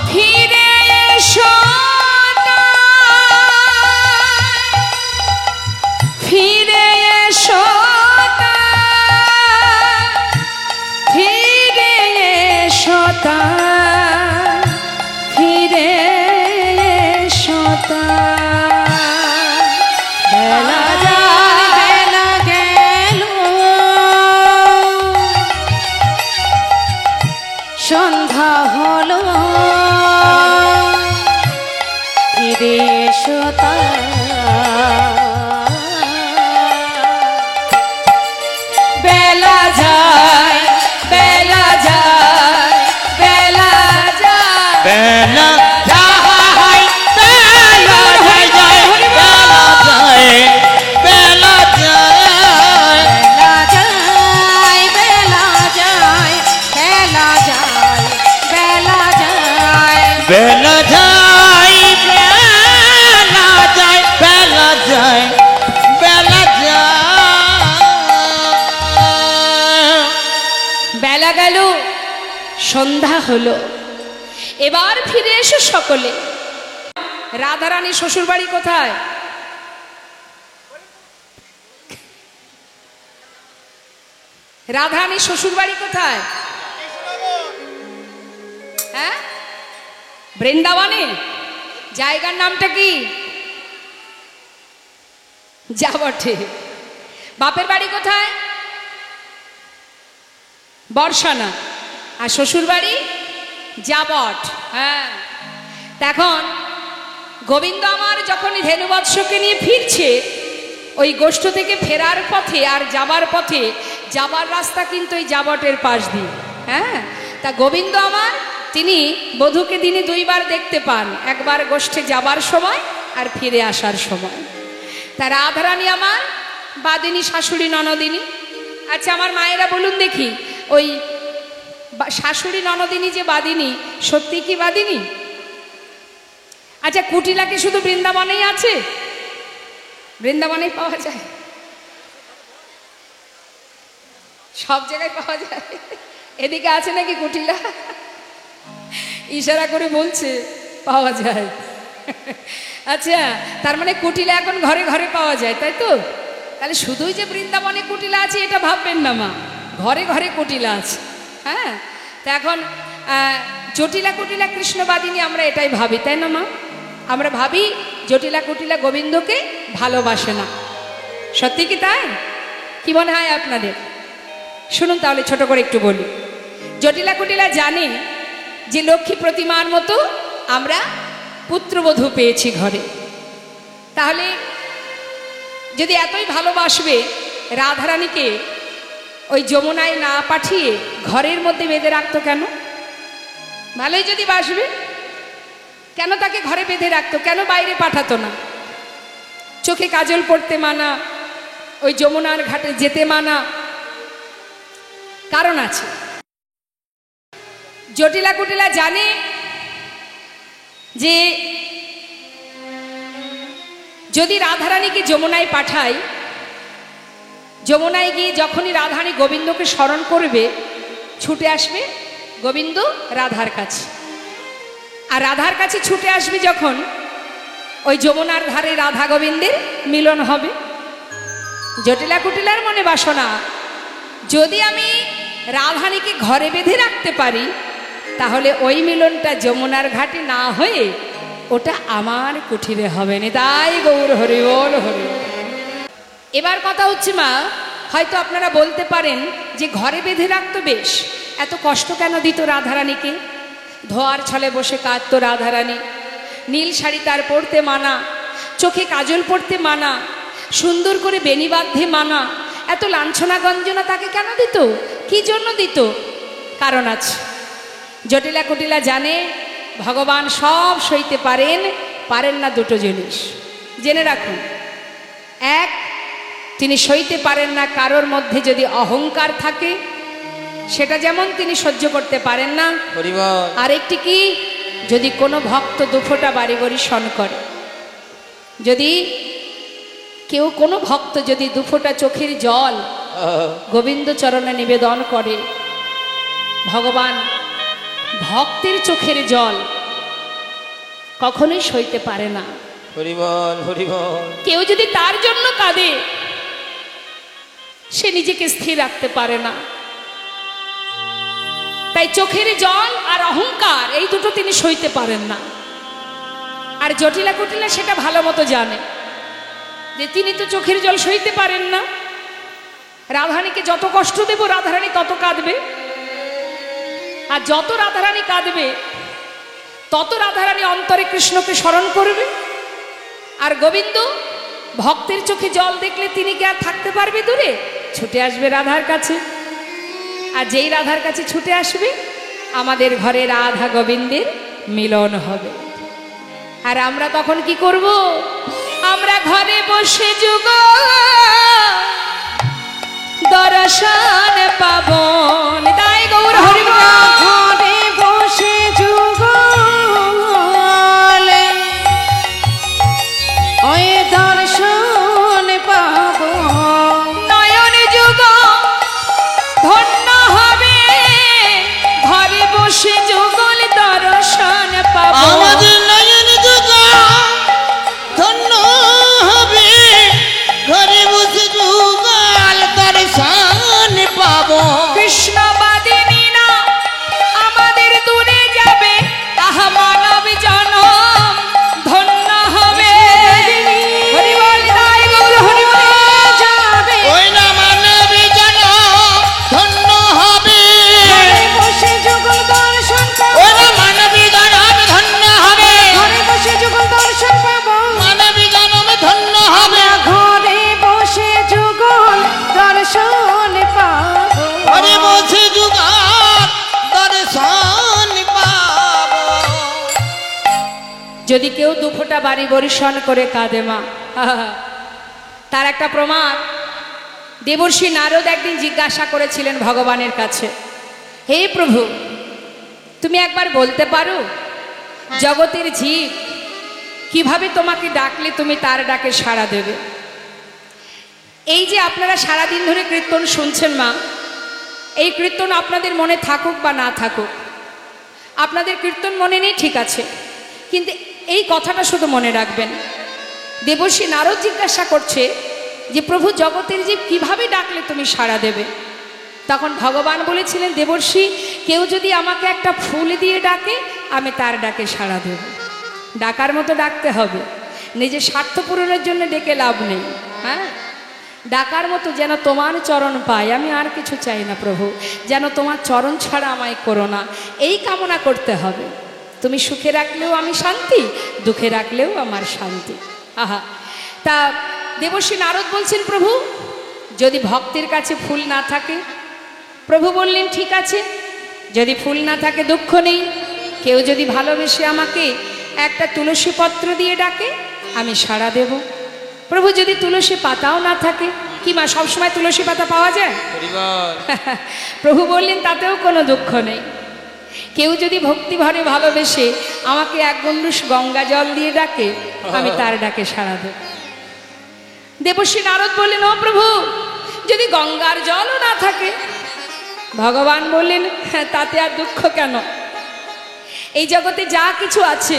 ফিরে এসো ফিরে এসো ফিরে এসো ফিরে এসো বেলা যায় বেলা গেল সন্ধ্যা হলো ফিরে এসো বেলা যায় বেলা যায় বেলা যায় বেলা যায় বেলা যায় বেলা যায় বেলা যায় বেলা যায় বেলা যায় বেলা যায় বেলা যায় বেলা যায় বেলা যায় বেলা গেল সন্ধ্যা হলো এবার ফিরে এসো সকলে রাধারানী শ্বশুর বাড়ি কোথায় রাধারানী শ্বশুর বাড়ি কোথায় হ্যাঁ বৃন্দাবনে জায়গার নামটা কি যা বটে বাপের বাড়ি কোথায় বর্ষানা আর শ্বশুর বাড়ি যাবট হ্যাঁ এখন গোবিন্দ আমার যখন ধেনুবৎসকে নিয়ে ফিরছে ওই গোষ্ঠ থেকে ফেরার পথে আর যাবার পথে যাবার রাস্তা কিন্তু ওই যাবটের পাশ দিয়ে হ্যাঁ তা গোবিন্দ আমার তিনি বধূকে দিনে দুইবার দেখতে পান একবার গোষ্ঠে যাবার সময় আর ফিরে আসার সময় তা রাধারানী আমার বাদিনী শাশুড়ি ননদিনী আচ্ছা আমার মায়েরা বলুন দেখি ওই শাশুড়ি ননদিনী যে বাদিনী সত্যি কি বাদিনী আচ্ছা কুটিলা কি শুধু বৃন্দাবনেই আছে বৃন্দাবনেই পাওয়া যায় সব জায়গায় পাওয়া যায় এদিকে আছে নাকি কুটিলা ইশারা করে বলছে পাওয়া যায় আচ্ছা তার মানে কুটিলা এখন ঘরে ঘরে পাওয়া যায় তাই তো তাহলে শুধুই যে বৃন্দাবনে কুটিলা আছে এটা ভাববেন না মা ঘরে ঘরে কুটিলা আছে হ্যাঁ তা এখন জটিলা কুটিলা কৃষ্ণবাদিনী আমরা এটাই ভাবি তাই না মা আমরা ভাবি জটিলা কুটিলা গোবিন্দকে ভালোবাসে না সত্যি কি তাই কি মনে হয় আপনাদের শুনুন তাহলে ছোট করে একটু বলি জটিলা কুটিলা জানে যে লক্ষ্মী প্রতিমার মতো আমরা পুত্রবধূ পেয়েছি ঘরে তাহলে যদি এতই ভালোবাসবে রাধারানীকে ওই যমুনায় না পাঠিয়ে ঘরের মধ্যে বেঁধে রাখতো কেন ভালোই যদি বাসবে কেন তাকে ঘরে বেঁধে রাখতো কেন বাইরে পাঠাতো না চোখে কাজল পড়তে মানা ওই যমুনার ঘাটে যেতে মানা কারণ আছে জটিলা কুটিলা জানে যে যদি রাধারানীকে যমুনায় পাঠাই যমুনায় গিয়ে যখনই রাধারানী গোবিন্দকে স্মরণ করবে ছুটে আসবে গোবিন্দ রাধার কাছে আর রাধার কাছে ছুটে আসবে যখন ওই যমুনার ধারে রাধা গোবিন্দের মিলন হবে জটিলা কুটিলার মনে বাসনা, যদি আমি রাধানীকে ঘরে বেঁধে রাখতে পারি তাহলে ওই মিলনটা যমুনার ঘাটে না হয়ে ওটা আমার কুঠিরে হবে না। তাই গৌর হরি বল হরি। এবার কথা হচ্ছে মা, হয়তো আপনারা বলতে পারেন যে ঘরে বেঁধে রাখতো বেশ, এত কষ্ট কেন দিত রাধারানীকে? ধোয়ার ছলে বসে কাঁদতো রাধারানী, নীল শাড়ি তার পরতে মানা, চোখে কাজল পরতে মানা, সুন্দর করে বেনি বাঁধে মানা, এত লাঞ্ছনা গঞ্জনা তাকে কেন দিত? কি জন্য দিত? কারণ আছে। জটিলা কুটিলা জানে ভগবান সব সইতে পারেন, পারেন না দুটো জিনিস জেনে রাখুন। এক, তিনি সইতে পারেন না কারোর মধ্যে যদি অহংকার থাকে, সেটা যেমন তিনি সহ্য করতে পারেন না। আরেকটি কি, যদি কোনো ভক্ত দুফোঁটা বাড়ি বরিশন করে, যদি কেউ কোনো ভক্ত যদি দুফোঁটা চোখের জল গোবিন্দ চরণে নিবেদন করে, ভগবান ভক্তের চোখের জল কখনোই সইতে পারে না। কেউ যদি তার জন্য কাঁদে, সে নিজেকে স্থির রাখতে পারে না। তাই চোখের জল আর অহংকার এই দুটো তিনি সইতে পারেন না। আর জটিলা কুটিলা সেটা ভালো মতো জানে যে তিনি তো চোখের জল সইতে পারেন না। রাধারানীকে যত কষ্ট দেব রাধারানী তত কাঁদবে, আর যত রাধারানী কাঁদবে তত রাধারানী অন্তরে কৃষ্ণকে স্মরণ করবে। আর গোবিন্দ ভক্তের চোখে জল দেখলে তিনি কি আর থাকতে পারবে দূরে? ছুটে আসবে রাধার কাছে। আর যেই রাধার কাছে ছুটে আসবে, আমাদের ঘরে রাধা গোবিন্দের মিলন হবে। আর আমরা তখন কি করব? আমরা ঘরে বসে যুগ দর্শন পাবন। তাই গৌর হরি বল। ঘরে বসে যুগল ওই দর্শন পাব, নয়ন যুগ ধন্য হবে, ঘরে বসে যুগল দর্শন পাব। আমাদের নয়ন যুগ ধন্য হবে, ঘরে বসে যুগল দর্শন পাবো। কৃষ্ণবাদিনী না আমাদের দূরে যাবে, তাহা মানব জনম ধন্য হবে। হরি বল। তাই গৌর হরি বল। যাবে ওই না মানব জন ধন্য হবে, ঘরে বসে যুগল দর্শন পাব, ওই না মানবী জনম ধন্য হবে, ঘরে বসে যুগল দর্শন পাব, মানবী জনম ধন্য হবে, ঘরে বসে যুগল দর্শন পাব। ঘরে বসে যুগল দর্শন পাবো। যদি কেউ দুফোঁটা বাড়ি বরিশন করে কাঁদে মা, তার একটা প্রমাণ। দেবর্ষি নারদ একদিন জিজ্ঞাসা করেছিলেন ভগবানের কাছে, হে প্রভু, তুমি একবার বলতে পারো জগতের জীব কিভাবে তোমাকে ডাকলে তুমি তার ডাকে সাড়া দেবে? এই যে আপনারা সারাদিন ধরে কীর্তন শুনছেন মা, এই কীর্তন আপনাদের মনে থাকুক বা না থাকুক, আপনাদের কীর্তন মনে নেই ঠিক আছে, কিন্তু এই কথাটা শুধু মনে রাখবেন। দেবর্ষি নারদ জিজ্ঞাসা করছে যে প্রভু, জগতের জীব কিভাবে ডাকলে তুমি সাড়া দেবে? তখন ভগবান বলেছিলেন, দেবর্ষি, কেউ যদি আমাকে একটা ফুল দিয়ে ডাকে, আমি তার ডাকে সাড়া দেব। ডাকার মতো ডাকতে হবে, নিজের স্বার্থ পূরণের জন্য ডেকে লাভ নেই। হ্যাঁ, ডাকার মতো যেন তোমার চরণ পাই, আমি আর কিছু চাই না প্রভু, যেন তোমার চরণ ছাড়া আমায় করো না, এই কামনা করতে হবে। তুমি সুখে রাখলেও আমি শান্তি, দুঃখে রাখলেও আমার শান্তি। আহা, তা দেবর্ষি নারদ বলছেন, প্রভু, যদি ভক্তের কাছে ফুল না থাকে? প্রভু বললেন, ঠিক আছে, যদি ফুল না থাকে দুঃখ নেই, কেউ যদি ভালোবেসে আমাকে একটা তুলসী পত্র দিয়ে ডাকে, আমি সাড়া দেব। প্রভু, যদি তুলসী পাতাও না থাকে? কি মা, সবসময় তুলসী পাতা পাওয়া যায়? প্রভু বললেন, তাতেও কোনো দুঃখ নেই, কেউ যদি ভক্তি ভরে ভালোবেসে আমাকে এক গণ্ডূষ গঙ্গা জল দিয়ে ডাকে, আমি তার ডাকে সাড়া দেব। দেবর্ষি নারদ বললেন, ও প্রভু, যদি গঙ্গার জলও না থাকে? ভগবান বললেন, তাতে আর দুঃখ কেন? এই জগতে যা কিছু আছে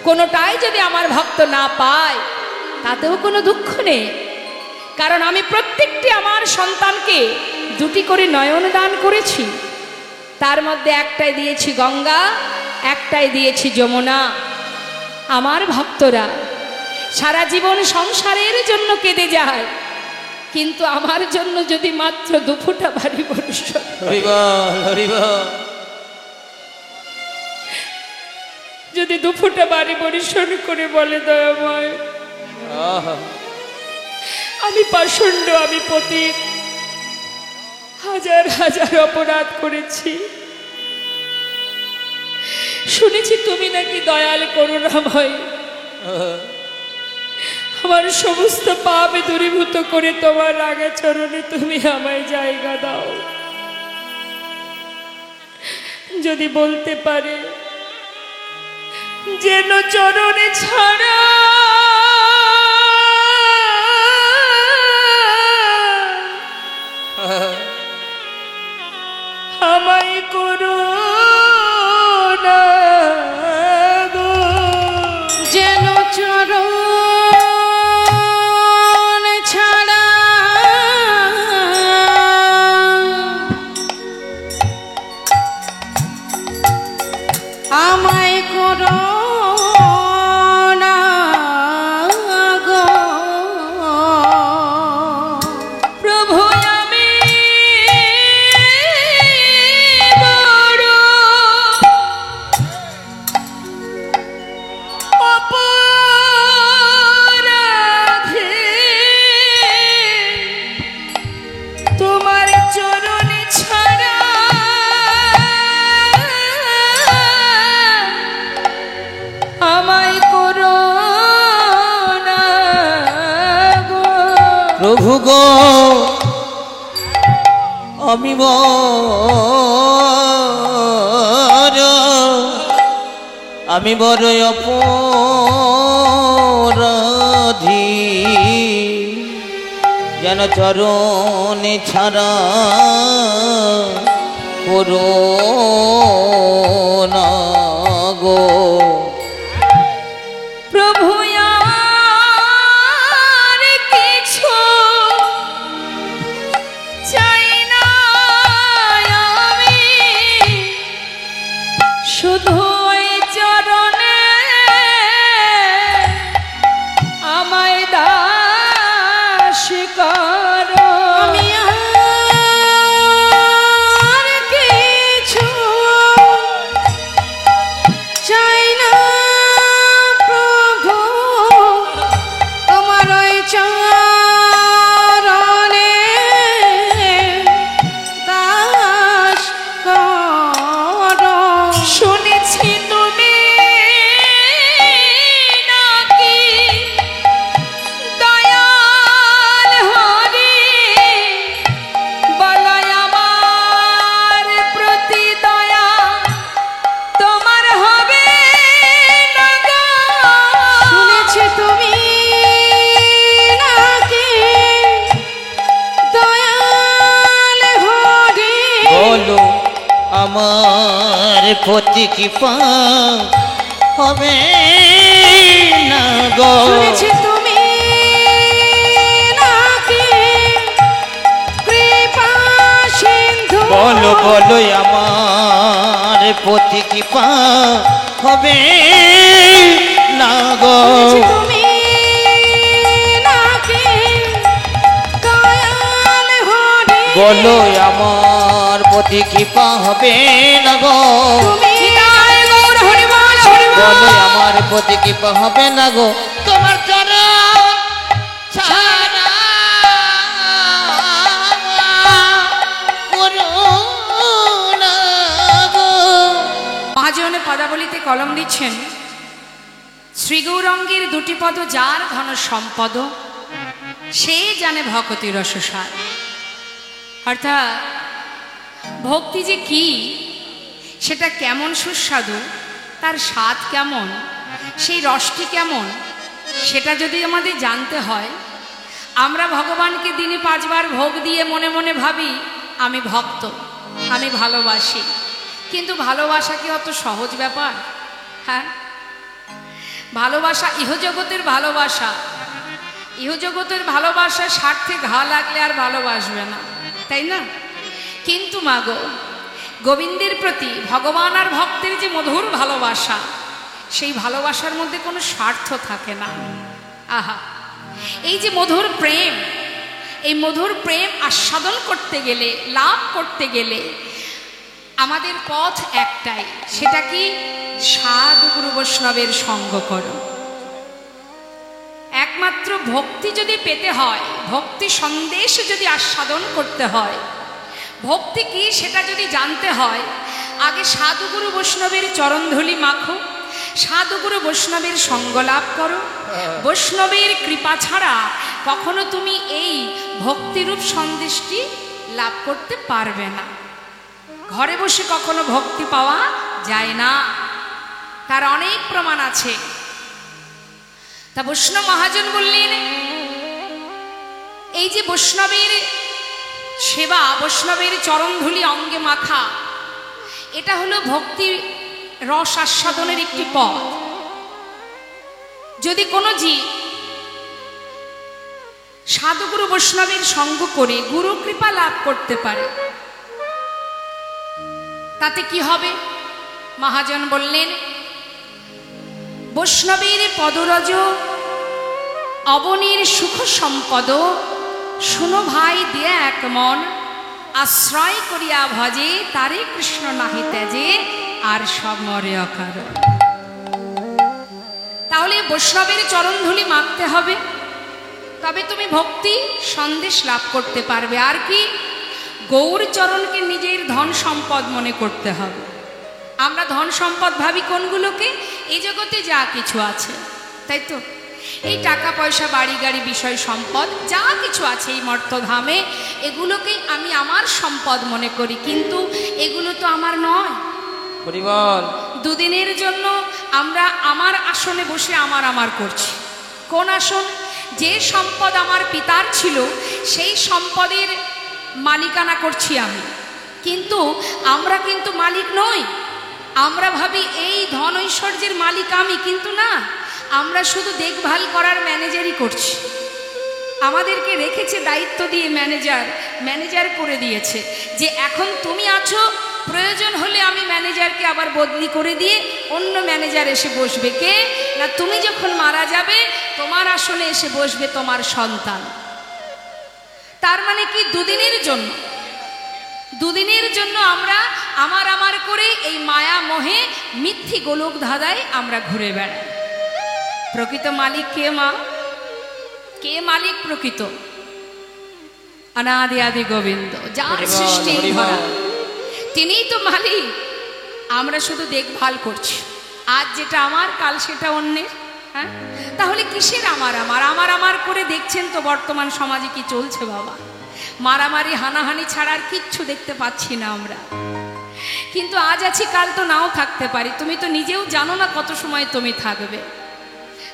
কোনোটাই যদি আমার ভক্ত না পায়, তাতেও কোনো দুঃখ নেই। কারণ আমি প্রত্যেকটি আমার সন্তানকে দুটি করে নয়ন দান করেছি। তার মধ্যে একটাই দিয়েছি গঙ্গা, একটাই দিয়েছি যমুনা। আমার ভক্তরা সারা জীবন সংসারের জন্য কেঁদে যায়, কিন্তু আমার জন্য যদি মাত্র দুফোঁটা বাড়ি বর্ষণ, যদি দুফোঁটা বাড়ি বর্ষণ করে বলে দয়াময় আমি পাষণ্ড, আমি পতিত, হাজার হাজার অপরাধ করেছি, শুনেছি তুমি নাকি দয়াল করুণাময়, আমার সমস্ত পাপ দূরীভূত করে তোমার রাগা চরণে তুমি আমায় জায়গা দাও। যদি বলতে পারে যেন চরণে ছাড়া আমায় করো না গো, যেন চরণ ছাড়া আমায় করো না গো। প্রভু আমি বড় অপরাধী, তোমার চরণে ছাড়া আমায় করো না গো। প্রভু গো আমি বড় অপরাধী, যেন চরণে ছাড়া করো না গো। প্রভু আর কিছু চাই না আমি, শুধু ওই চরণে আমায় দাস করো। আমি আর কিছু চাই না প্রভু, তোমার ওই চরণে দাস করো। শুনেছি তুমি নাকি দয়াল হরি, বলাই আমার প্রতি দয়া তোমার হবে না গো। শুনেছি তুমি নাকি দয়াল হরি, বলো আমার প্রতি কৃপা হবে না গো। শুনেছি তুমি নাকি কৃপা সিন্ধু, বলো বলো আমার প্রতি কৃপা হবে না গো। শুনেছি তুমি নাকি দয়াল হরি, বলো আমার প্রতি কৃপা হবে না গো। তুমি নিতাই গৌর হরি বল, হরি বল। বলো আমার প্রতি কৃপা হবে না গো। তোমার চরণ ছাড়া করো না গো। মহাজনে পদাবলিতে কলম দিচ্ছেন, শ্রী গৌরাঙ্গের দুটি পদ যার ঘন সম্পদ, সে জানে ভকতি রসসার। অর্থাৎ ভক্তি যে কি, সেটা কেমন সুস্বাদু, তার স্বাদ কেমন, সেই রসটি কেমন, সেটা যদি আমাদের জানতে হয়, আমরা ভগবানকে দিনে 5 বার ভোগ দিয়ে মনে মনে ভাবি আমি ভক্ত, আমি ভালোবাসি, কিন্তু ভালোবাসা কি অত সহজ ব্যাপার? হ্যাঁ, ভালোবাসা ইহজগতের ভালোবাসা, ইহজগতের ভালোবাসা স্বার্থে ঘা লাগলে আর ভালোবাসবে না, তাই না? কিন্তু মাগো, গোবিন্দের প্রতি ভগবান আর ভক্তের যে মধুর ভালোবাসা, সেই ভালোবাসার মধ্যে কোনো স্বার্থ থাকে না। আহা, এই যে মধুর প্রেম, এই মধুর প্রেম আস্বাদন করতে গেলে, লাভ করতে গেলে আমাদের পথ একটাই, সেটা কি? সাধু গুরু বৈষ্ণবের সঙ্গ করো। একমাত্র ভক্তি যদি পেতে হয়, ভক্তি সন্দেশ যদি আস্বাদন করতে হয়, ভক্তি কি সেটা যদি জানতে হয়, আগে সাধুগুরু বৈষ্ণবের চরণধূলি মাখো, সাধুগুরু বৈষ্ণবের সঙ্গ লাভ করো। বৈষ্ণবের কৃপা ছাড়া কখনো তুমি এই ভক্তিরূপ সন্দেশটি লাভ করতে পারবে না। ঘরে বসে কখনো ভক্তি পাওয়া যায় না, তার অনেক প্রমাণ আছে। তা বৈষ্ণব মহাজন বললেন, এই যে বৈষ্ণবের সেবা, বৈষ্ণবের চরণধূলি অঙ্গে মাখা, এটা হলো ভক্তি রস আস্বাদনের একটি পথ। যদি কোনো জীব সাধুগুরু বৈষ্ণবের সঙ্গ করে গুরু কৃপা লাভ করতে পারে, তাতে কি হবে? মহাজন বললেন, বৈষ্ণবের পদরজ অবনীর সুখ সম্পদ, শুনো ভাই দিয়া এক মন, আশ্রয় করিয়া ভজে তারে কৃষ্ণ নাহি ত্যাজে, আর সব মরে অকারণ। তাহলে বৈষ্ণবের চরণধূলি মাখতে হবে, তবে তুমি ভক্তি সন্দেশ লাভ করতে পারবে। আর কি? গৌর চরণকে নিজের ধন সম্পদ মনে করতে হবে। আমরা ধন সম্পদ ভাবি কোনগুলোকে? এই জগতে যা কিছু আছে, তাই তো? এই টাকা পয়সা, বাড়ি গাড়ি, বিষয় সম্পদ যা কিছু আছে এই মর্তধামে, এগুলোকেই আমি আমার সম্পদ মনে করি, কিন্তু এগুলো তো আমার নয়। দুদিনের জন্য আমরা আমার আসনে বসে আমার করছি। কোন আসন? যে সম্পদ আমার পিতার ছিল, সেই সম্পদের মালিকানা করছি আমি, কিন্তু আমরা কিন্তু মালিক নই। আমরা ভাবি এই ধন ঐশ্বর্যের মালিক আমি, কিন্তু না, আমরা শুধু দেখভাল করার ম্যানেজারই করছি। আমাদেরকে রেখেছে দায়িত্ব দিয়ে ম্যানেজার করে দিয়েছে, যে এখন তুমি আছো, প্রয়োজন হলে আমি ম্যানেজারকে আবার বদলি করে দিয়ে অন্য ম্যানেজার এসে বসবে। কে? না, তুমি যখন মারা যাবে তোমার আসনে এসে বসবে তোমার সন্তান। তার মানে কি? দুদিনের জন্য আমরা আমার করে এই মায়া মোহে মিথ্যি গোলক ধাঁধায় আমরা ঘুরে বেড়াই। প্রকৃত মালিক কে? মা, কে মালিক প্রকৃত? অনাদি আদি গোবিন্দ, যার সৃষ্টি ধরা, তিনিই তো মালিক। আমরা শুধু দেখভাল করছি, আজ যেটা আমার কাল সেটা অন্যের। হ্যাঁ, তাহলে কিসের আমার করে দেখছেন তো বর্তমান সমাজে কি চলছে বাবা? মারামারি হানাহানি ছাড়া আর কিচ্ছু দেখতে পাচ্ছি না আমরা। কিন্তু আজ আছি, কাল তো নাও থাকতে পারি। তুমি তো নিজেও জানো না কত সময় তুমি থাকবে,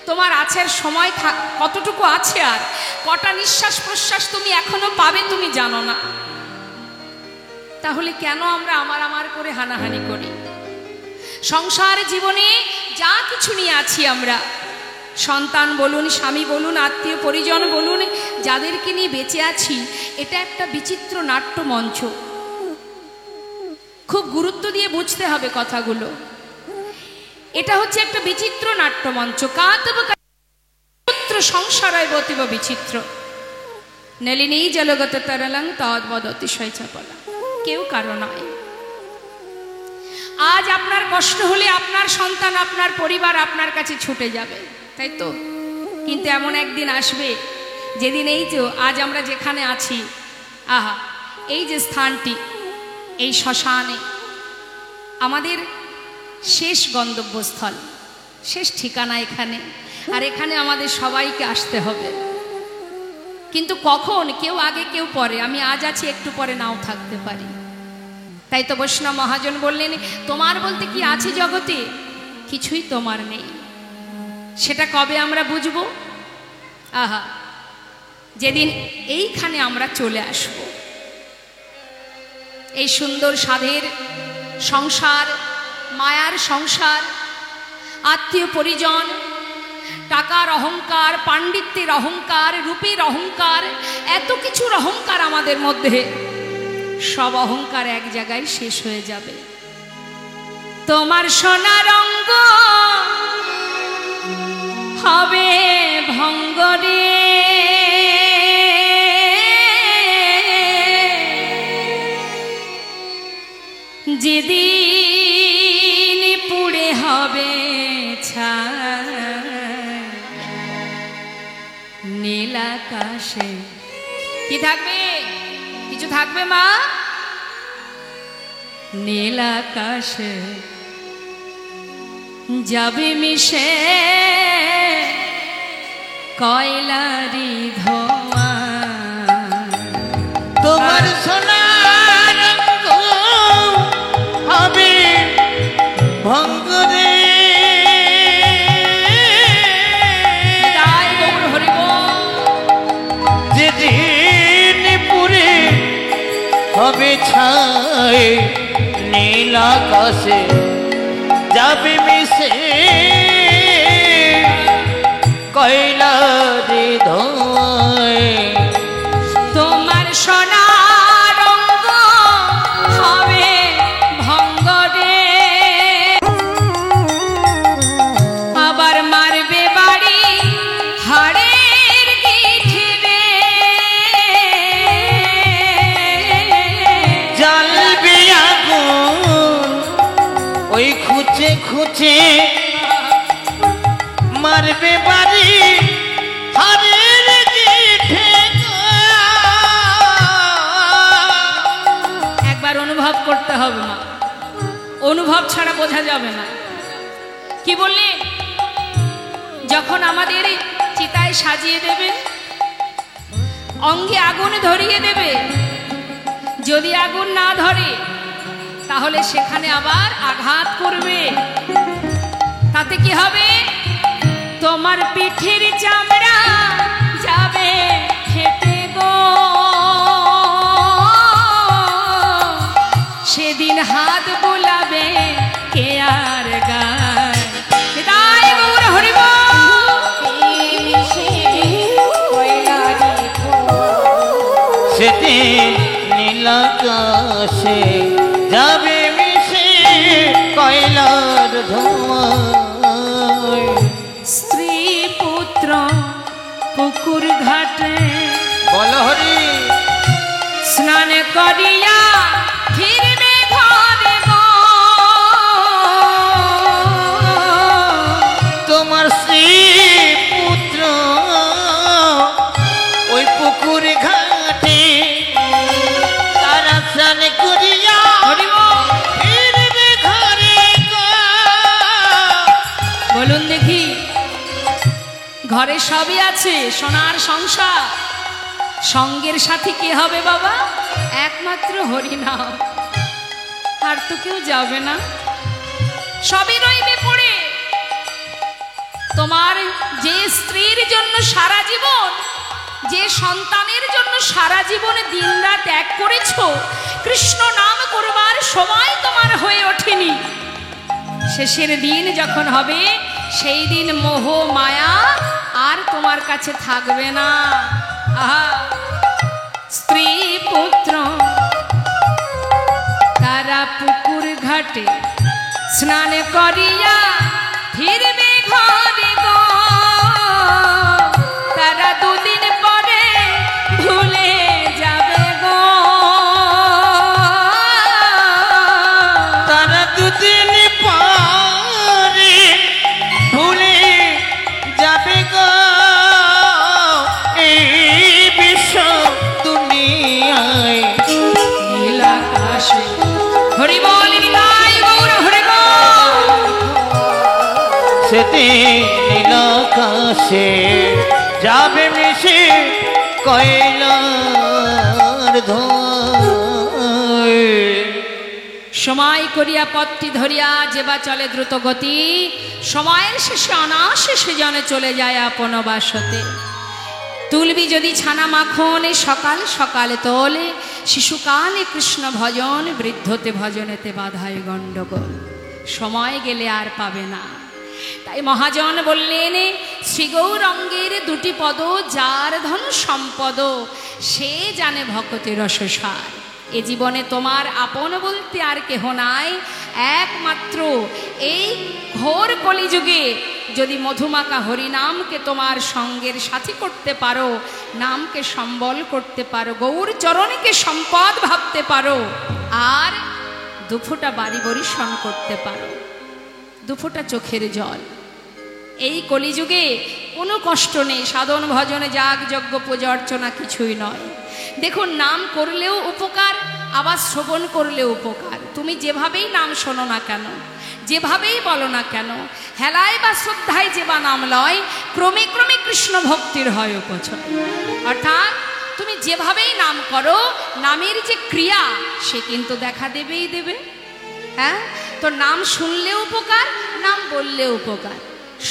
তোমার আছের সময় কতটুকু আছে, আর কটা নিঃশ্বাস প্রশ্বাস তুমি এখনো পাবে তুমি জানো না। তাহলে কেন আমরা আমার করে হানাহানি করি? সংসার জীবনে যা কিছু নিয়ে আছি আমরা, সন্তান বলুন, স্বামী বলুন, আত্মীয় পরিজন বলুন, যাদেরকে নিয়ে বেঁচে আছি, এটা একটা বিচিত্র নাট্য মঞ্চ। খুব গুরুত্ব দিয়ে বুঝতে হবে কথাগুলো। এটা হচ্ছে একটা বিচিত্র নাট্য মঞ্চ। সংসারয় বতিব বিচিত্র নলিনী জলগত তরলং তদ্বদ অতিশয় চাপলা। কেউ কারো নয়। আজ আপনার কষ্ট হলে আপনার সন্তান, আপনার পরিবার আপনার কাছে ছুটে যাবে, তাই তো? কিন্তু এমন একদিন আসবে যেদিন এই যে আজ আমরা যেখানে আছি, আহা, এই যে স্থানটি, এই শ্মশানে আমাদের শেষ গন্তব্যস্থল, শেষ ঠিকানা এখানে। আর এখানে আমাদের সবাইকে আসতে হবে। কিন্তু কখন? কেউ আগে কেউ পরে। আমি আজ আছি, একটু পরে নাও থাকতে পারি। তাই তো বৈষ্ণব মহাজন বললেন, তোমার বলতে কি আছে জগতে? কিছুই তোমার নেই। সেটা কবে আমরা বুঝবো? আহা, যেদিন এইখানে আমরা চলে আসব। এই সুন্দর সাধের সংসার, মায়ার সংসার, আত্মীয় পরিজন, টাকার অহংকার, পাণ্ডিত্যের অহংকার, রূপের অহংকার, এত কিছুর অহংকার আমাদের মধ্যে, সব অহংকার এক জায়গায় শেষ হয়ে যাবে। তোমার সোনার অঙ্গ হবে ভঙ্গরে, যেদিন পুড়ে হবে ছাই, নীল আকাশে কি থাকবে? কিছু থাকবে মা? নীল আকাশে যাবে মিশে কয়লারি ধোঁয়া। তোমার সোনার অঙ্গ হবে ভঙ্গরে, তাই গৌর হরি বল। যেদিন পুরে হবে ছাই, নীল আকাশে যাবে মিশে কয়লারি ধোঁয়ায়। তোমার সোনার অঙ্গ হবে ভঙ্গরে, আবার মারবে বাড়ি হাড়ের গিঠে, জ্বালবে আগুন ওই খুঁচে খুঁচে, মারবে বাড়ি হারের গিঠে। একবার অনুভব করতে হবে মা, অনুভব ছাড়া বোঝা যাবে না। কি বললেন? যখন আমাদের চিতায় সাজিয়ে দেবে, অঙ্গে আগুন ধরিয়ে দেবে, যদি আগুন না ধরে তাহলে সেখানে আবার আঘাত করবে। তাতে কি হবে? তোমার পিঠের চামড়া যাবে ফেটে গো, সেদিন হাত বোলাবে কে আর গায়। তাই গৌর হরি সেদিন নীল আকাশে যাবে মিশে কয়লার ধোঁয়ায়। স্ত্রী পুত্র পুকুর ঘাটে বল হরি স্নান করিয়া ফিরবে ঘরে গো, তোমার স্ত্রী পুত্র ওই পুকুর ঘাটে তারা স্নান করিয়া ফিরবে ঘরে গো। বলুন দেখি, ঘরে সবই আছে, সোনার সংসার, সঙ্গের সাথী কে হবে বাবা? একমাত্র হরিনাম, আর তো কেউ যাবে না, সবই রইবে পড়ে। তোমার যে স্ত্রীর জন্য সারা জীবন, যে সন্তানের জন্য সারা জীবনে দিনরাত ত্যাগ করেছো, কৃষ্ণ নাম করবার সময় তোমার হয়ে ওঠেনি, শেষের দিন যখন হবে সেই দিন মোহ মায়া আর তোমার কাছে থাকবে না। আহা, স্ত্রী পুত্র তারা পুকুর ঘাটে স্নান করিয়া ফিরবে ঘরে গো, তারা দুদিন পরে ভুলে যাবে গো, তারা দুদিন পরে ভুলে যাবে গো। এই বিশ্ব দুনিয়ায় নীল আকাশে হরি বল নিতাই গৌর হরি বল। সেদিন নীল আকাশে যাবে মিশে কয়লার ধোঁয়ায়। সময় করিয়া পথটি ধরিয়া যেবা চলে দ্রুত গতি, সময়ের শেষে অনাশেষে জনে চলে যায় আপন বাসতে। তুলবি যদি ছানা মাখন সকাল সকালে তোলে, শিশুকালে কৃষ্ণ ভজন, বৃদ্ধতে ভজনেতে বাধায় গণ্ডগোল। সময় গেলে আর পাবে না। তাই মহাজন বললেন, শ্রী গৌরাঙ্গের দুটি পদ যার ধন সম্পদ, সে জানে ভক্তের রসসার। এ জীবনে তোমার আপন বলতে আর কেহ নাই, একমাত্র এই ঘোর কলিযুগে যদি মধুমাকা হরিনামকে তোমার সঙ্গের সাথী করতে পারো, নামকে সম্বল করতে পারো, গৌর চরণকে সম্পদ ভাবতে পারো, আর দুফোঁটা বাড়ি বরিশন করতে পারো, দুফোঁটা চোখের জল, এই কলিযুগে কোনো কষ্ট নেই। সাধন ভজনে যাগ যজ্ঞ পূজা অর্চনা কিছুই নয়। দেখুন, নাম করলেও উপকার, আবার শ্রবণ করলেও উপকার। তুমি যেভাবেই নাম শোনো না কেন, যেভাবেই বলো না কেন, হেলায় বা শ্রদ্ধায় যে বা নাম লয়, ক্রমে ক্রমে কৃষ্ণ ভক্তির হয় উপচয়। অর্থাৎ তুমি যেভাবেই নাম করো, নামের যে ক্রিয়া সে কিন্তু দেখা দেবেই দেবে। হ্যাঁ, তো নাম শুনলেও উপকার, নাম বললেও উপকার।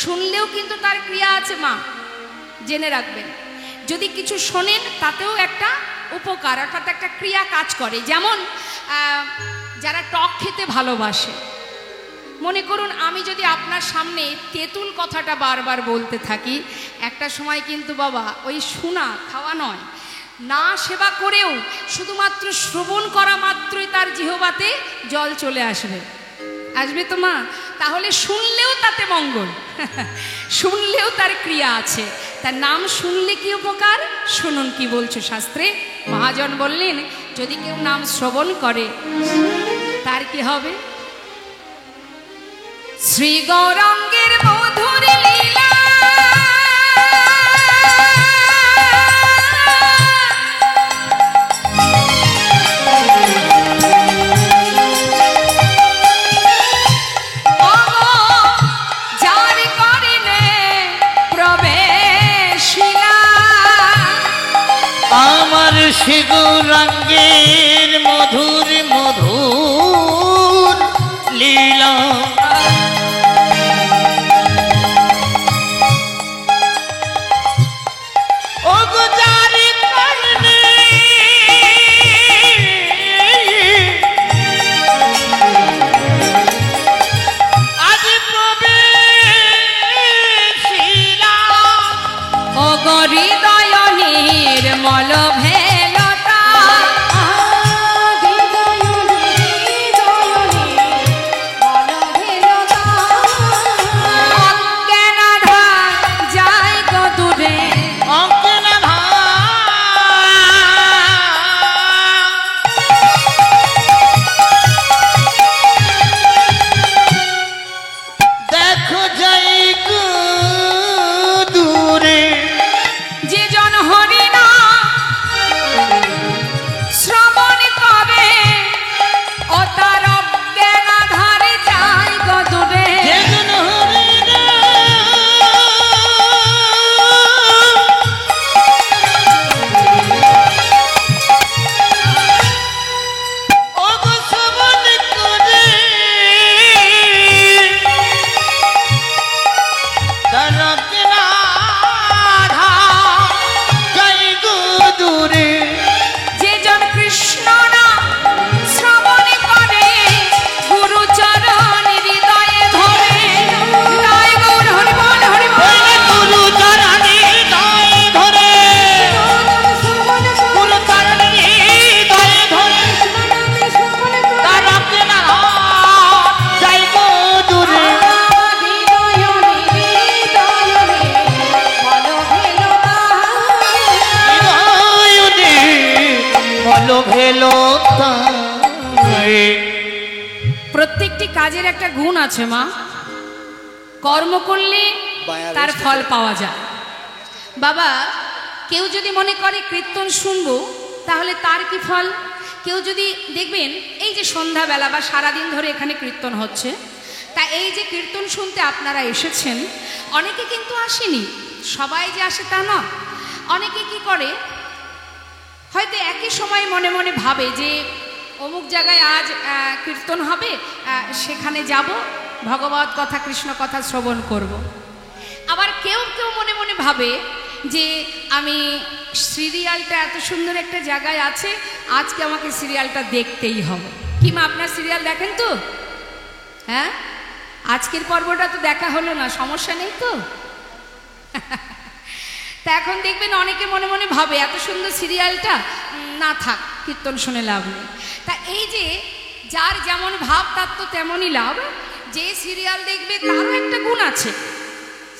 শুনলেও কিন্তু তার ক্রিয়া আছে মা, জেনে রাখবেন। যদি কিছু শোনেন তাতেও একটা উপকার, অর্থাৎ একটা ক্রিয়া কাজ করে। যেমন যারা টক খেতে ভালোবাসে, মনে করুন আমি যদি আপনার সামনে তেঁতুল কথাটা বারবার বলতে থাকি, একটা সময় কিন্তু বাবা ওই শোনা খাওয়া নয়, না সেবা করেও শুধুমাত্র শ্রবণ করা মাত্রই তার জিহ্বাতে জল চলে আসবে। আসবে তো মা? তাহলে শুনলেও তাতে মঙ্গল, শুনলেও তার ক্রিয়া আছে। তার নাম শুনলে কি উপকার, শুনুন কি বলছে শাস্ত্রে। মহাজন বললেন, যদি কেউ নাম শ্রবণ করে তার কি হবে? শ্রী গৌরাঙ্গের মধুর লীলা, আমার শ্রী গৌরাঙ্গের মধুর মধুর লীলা, ও গো যারি কারণে আজ প্রবেশিলা, ও গো হৃদয় নির্মল ভেলতা, অজ্ঞানাধার যায় গো দূরে, দেখো যাই গো দূরে, যে জন হরিনাম শ্রবণ করে, ও তার অজ্ঞানাধার যায় গো দূরে। যেজন হরিনাম ও গো শ্রবণ করে, তার অজ্ঞানাধার যাই গো দূরে, যে জন কৃষ্ণ নাম শ্রবণ করে, গুরু চরণ হৃদয়ে ধরে। জয় গৌর হরি বল, হরি বল। ওই গুরু চরণে হৃদয় ধরে, গুরু চরণে হৃদয় ধরে, তার অজ্ঞানাধার যাই গো দূরে। হৃদয়নে বলো ভেলো তাই। প্রত্যেকটি কাজের একটা গুণ আছে মা, কর্ম করলে তার ফল পাওয়া যায়। বাবা, কেউ যদি মনে করে কীর্তন শুনবো তাহলে তার কি ফল? কেউ যদি দেখবেন এই যে সন্ধ্যাবেলা বা সারাদিন ধরে এখানে কীর্তন হচ্ছে, তা এই যে কীর্তন শুনতে আপনারা এসেছেন, অনেকে কিন্তু আসেনি, সবাই যে আসে তা না। অনেকে কি করে, হয়তো একই সময় মনে মনে ভাবে যে অমুক জায়গায় আজ কীর্তন হবে, সেখানে যাব, ভগবত কথা কৃষ্ণ কথা শ্রবণ করব। আবার কেউ কেউ মনে মনে ভাবে যে আমি সিরিয়ালটা এত সুন্দর একটা জায়গায় আছে, আজকে আমাকে সিরিয়ালটা দেখতেই হবে। কি মা, আপনার সিরিয়াল দেখেন তো? হ্যাঁ, আজকের পর্বটা তো দেখা হলো না, সমস্যা নেই তো। তা এখন দেখবেন অনেকে মনে মনে ভাবে এত সুন্দর সিরিয়ালটা না থাক, কীর্তন শুনে লাভ নেই। তা এই যে যার যেমন ভাব তার তো তেমনই লাভ। যে সিরিয়াল দেখবে তারও একটা গুণ আছে,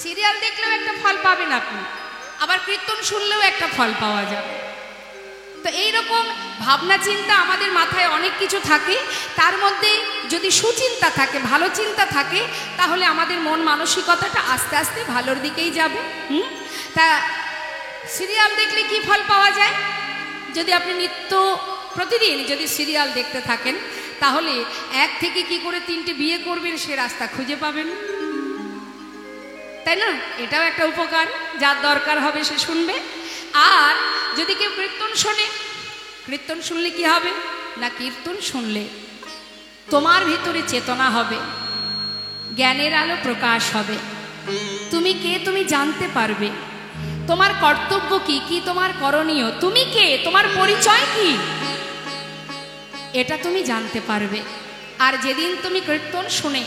সিরিয়াল দেখলেও একটা ফল পাবেন আপনি, আবার কীর্তন শুনলেও একটা ফল পাওয়া যাবে। তো এইরকম ভাবনা চিন্তা আমাদের মাথায় অনেক কিছু থাকে, তার মধ্যে যদি সুচিন্তা থাকে, ভালো চিন্তা থাকে, তাহলে আমাদের মন মানসিকতাটা আস্তে আস্তে ভালোর দিকেই যাবে। তা সিরিয়াল দেখলে কি ফল পাওয়া যায়? যদি আপনি নিত্য প্রতিদিন যদি সিরিয়াল দেখতে থাকেন, তাহলে এক থেকে কি করে 3টে বিয়ে করবেন সে রাস্তা খুঁজে পাবেন, তাই না? এটাও একটা উপকার, যার দরকার হবে সে শুনবে। আর যদি কেউ কীর্তন শোনে, কীর্তন শুনলে কি হবে না, কীর্তন শুনলে তোমার ভিতরে চেতনা হবে, জ্ঞানের আলো প্রকাশ হবে, তুমি কে তুমি জানতে পারবে, তোমার কর্তব্য কি, কি তোমার করণীয়, তুমি কে, তোমার পরিচয় কি, এটা তুমি জানতে পারবে। আর যেদিন তুমি কীর্তন শুনে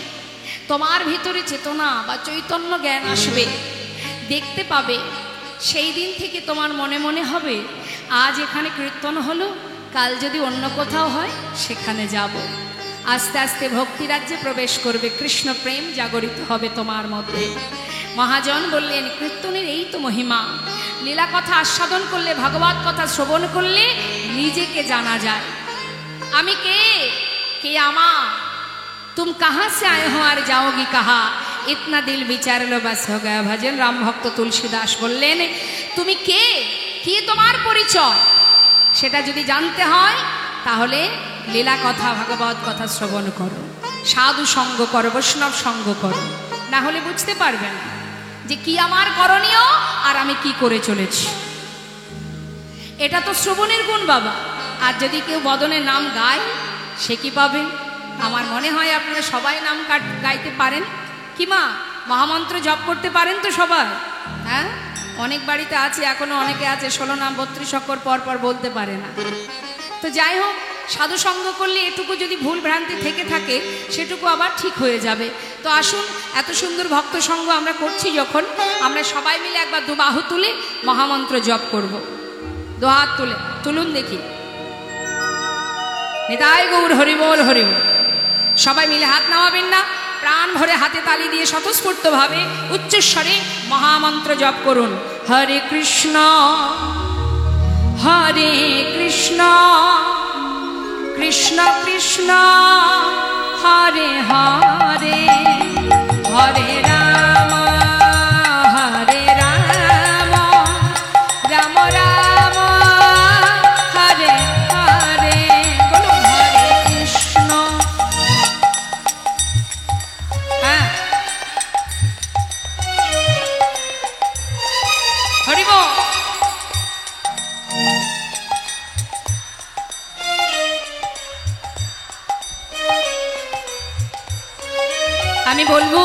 তোমার ভিতরে চেতনা বা চৈতন্য জ্ঞান আসবে, দেখতে পাবে, সেই দিন থেকে তোমার মনে মনে হবে আজ এখানে কীর্তন হলো, কাল যদি অন্য কোথাও হয় সেখানে যাব। আস্তে আস্তে ভক্তি রাজ্যে প্রবেশ করবে, কৃষ্ণ প্রেম জাগরিত হবে তোমার মধ্যে। মহাজন বললেন কীর্তনের এই তো মহিমা, লীলা কথা আস্বাদন করলে, ভাগবত কথা শ্রবণ করলে নিজেকে জানা যায়। আমি কে, কে আমার, तुम कहाँ से आए हो और जाओगी कहाँ, इतना दिल विचार लो बस हो गया भजन। राम भक्त तुलसीदास बोलें তুমি কে, কি তোমার পরিচয়, সেটা যদি জানতে হয় তাহলে লীলা কথা ভাগবত কথা শ্রবণ করো, সাধু সঙ্গ করো, বৈষ্ণব সঙ্গ করো, না হলে বুঝতে পারবে না যে কি আমার করণীয় আর আমি কি করে চলেছি। এটা তো শ্রবণের গুণ বাবা। আর যদি কেউ বদনের নাম গায় সে কি পাবে? আমার মনে হয় আপনারা সবাই নাম গাইতে পারেন কি মা, মহামন্ত্র জপ করতে পারেন তো সবাই? হ্যাঁ, অনেক বাড়িতে আছে, এখনো অনেকে আছে 16 নাম 32 অক্ষর পর পর বলতে পারে না। তো যাই হোক, সাধু সঙ্গ করলে এটুকু যদি ভুল ভ্রান্তি থেকে থাকে সেটুকু আবার ঠিক হয়ে যাবে। তো আসুন, এত সুন্দর ভক্ত সঙ্গ আমরা করছি যখন, আমরা সবাই মিলে একবার দুবাহু তুলে মহামন্ত্র জপ করব। দুহাত তুলে তুলুন দেখি। নিতাই গৌর হরিবোল হরিবোল। সবাই মিলে হাত নামাবেন না, প্রাণ ভরে হাতে তালি দিয়ে স্বতঃস্ফূর্ত ভাবে উচ্চস্বরে মহামন্ত্র জপ করুন। হরে কৃষ্ণ হরে কৃষ্ণ কৃষ্ণ কৃষ্ণ হরে হরে, হরে রাম হরে রাম, রাম রাম হরে হরে। বলুন হরে কৃষ্ণ। হ্যাঁ, হরি বল। আমি বলবো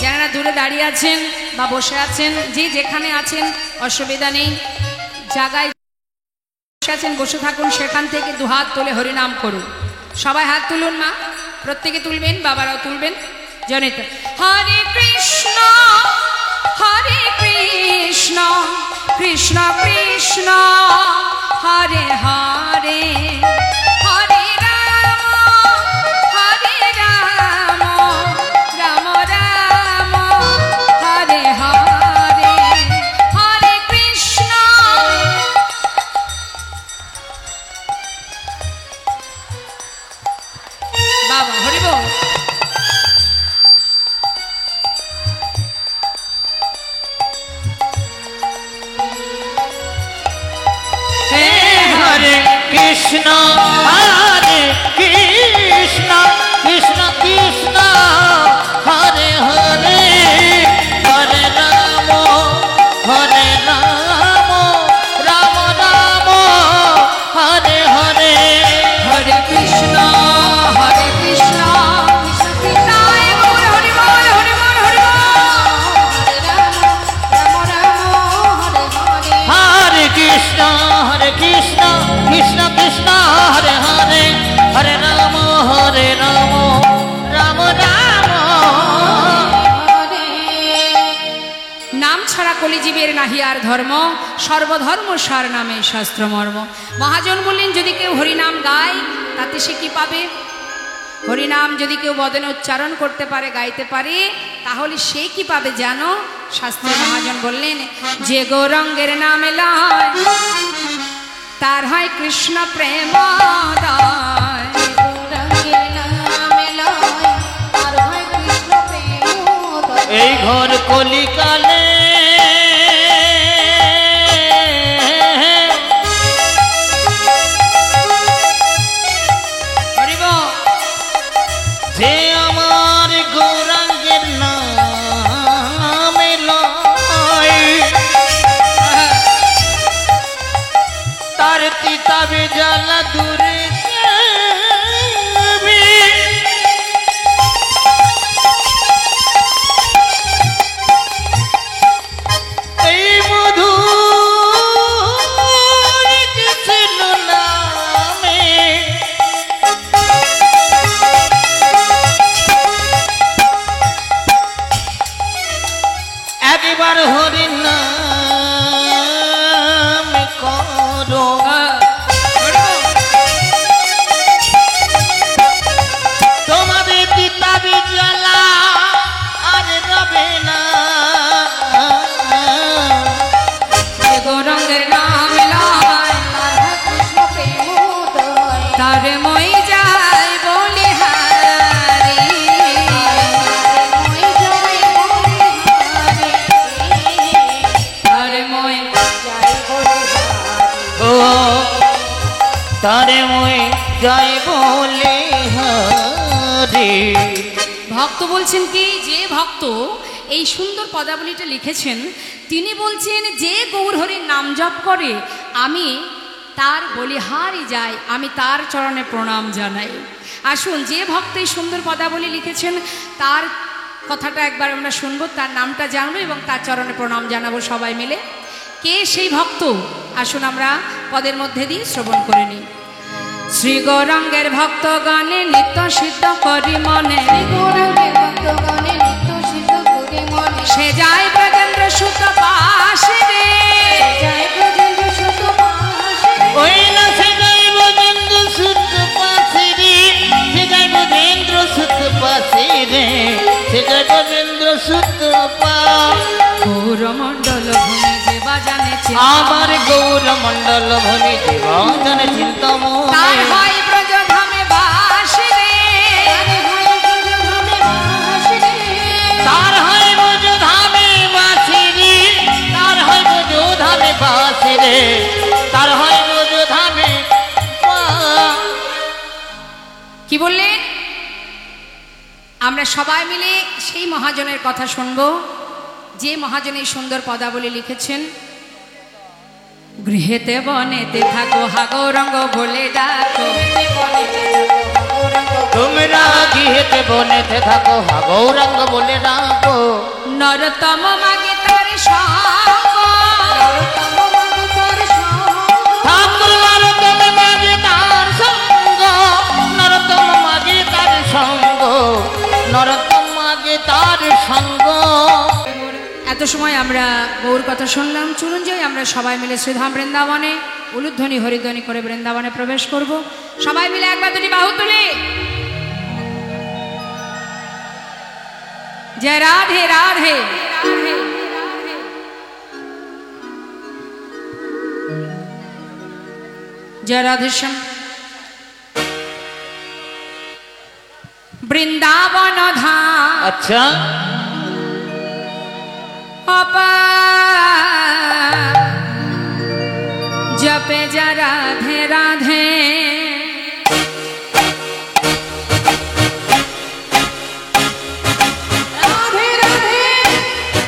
যারা দূরে দাঁড়িয়ে আছেন বা বসে আছেন, যে যেখানে আছেন অসুবিধা নেই, জায়গায় বসে আছেন বসে থাকুন, সেখান থেকে দুহাত তুলে হরিনাম করুন। সবাই হাত তুলুন মা, প্রত্যেকে তুলবেন, বাবারাও তুলবেন। জনিত হরে কৃষ্ণ কৃষ্ণ কৃষ্ণ হরে হরে, হরে রাম রাম রাম হরে হরে, হরে কৃষ্ণ। বাবা হরি বল। হরে কৃষ্ণ হরে কৃষ্ণ কৃষ্ণ কৃষ্ণ হরে হরে, হরে রাম রাম রাম হরে হরে, হরে কৃষ্ণ কৃষ্ণ কৃষ্ণ হরি বল হরি বল হরি বল, হরে রাম রাম হরে হরে, হরে কৃষ্ণ কৃষ্ণ কৃষ্ণ হরে হরে, জীবের নাহি আর ধর্ম, সর্বধর্ম সার নামে শাস্ত্রমর্ম। মহাজন বললেন যদি কেউ হরিনাম গায় তাতে সে কি পাবে? হরিনাম যদি কেউ বদনে উচ্চারণ করতে পারে, গাইতে পারে, তাহলে সে কি পাবে জানো? শাস্ত্রে মহাজন বললেন যে গৌরঙ্গের নামে লয় তার হয় কৃষ্ণ প্রেমোদয়। এই ঘর কলিকালে যে আমার গৌরাঙ্গের নামে লয় তার তিতাবে জ্বালা দূরে যাবে। এই মধুর কৃষ্ণ নামে একবার হরি নাম করো তোমাদের তিতাবি জ্বালা আর রবে না। যে গৌরঙ্গের নামে লয় তার মই যায় বলে হারি। তার মই ও তারে মই যাই বলে হরে। ভক্ত বলছেন কি, যে ভক্ত এই সুন্দর পদাবলীটা লিখেছেন তিনি বলছেন যে গৌরহরির নাম জপ করে আমি তার বলিহারি যাই, আমি তার চরণে প্রণাম জানাই। আসুন যে ভক্ত এই সুন্দর পদাবলী লিখেছেন তার কথাটা একবার আমরা শুনবো, তার নামটা জানবো এবং তার চরণে প্রণাম জানাবো সবাই মিলে। কে সেই ভক্ত আসুন আমরা পদের মধ্যে দিয়ে শ্রবণ করে নিই। শ্রী গৌরাঙ্গের ভক্তগণে নিত্য সিদ্ধ করি মনে, সে যায় ব্রজেন্দ্র সুত পাশে রে। ওই না সে যাই ব্রজেন্দ্র সুত পাশে রে, সে যাই ব্রজেন্দ্র সুত পাশে রে, সে যাই ব্রজেন্দ্র সুত পা। গৌরমণ্ডল ভূমি যে বাজানেছে আমার গৌরমণ্ডল ভূমি জীবন চিন্তম তার হয় ব্রজধামে বাস রে। তার হয় ব্রজধামে বাসি রে, তার হয় ব্রজধামে বাসি রে, তার হয় ব্রজধামে বা- কি বললেন? আমরা সবাই মিলে সেই মহাজনের কথা শুনবো যে মহাজন এই সুন্দর পদাবলী লিখেছেন। গৃহেতে বনেতে থাকো হা গৌরঙ্গ বলে ডাকো, তোমরা গৃহেতে বনেতে থাকো হা গৌরাঙ্গ বলে ডাকো। নরতম মাগে তার সঙ্গ, ঠাকুর নরতম মাগে তার সঙ্গ, নরতম মাগে তার সঙ্গ, নরতম মাগে তার সঙ্গ। এত সময় আমরা গৌর কথা শুনলাম। চলুন যাই আমরা সবাই মিলে শ্রীধাম বৃন্দাবনে উলুধ্বনি হরিধ্বনি করে বৃন্দাবনে প্রবেশ করব। সবাই মিলে একবার দুটি বাহু তুলে জয় রাধে রাধে। জয় রাধেশ্যাম। বৃন্দাবন ধাম আচ্ছা जपे जा राधे राधे राधे राधे राधे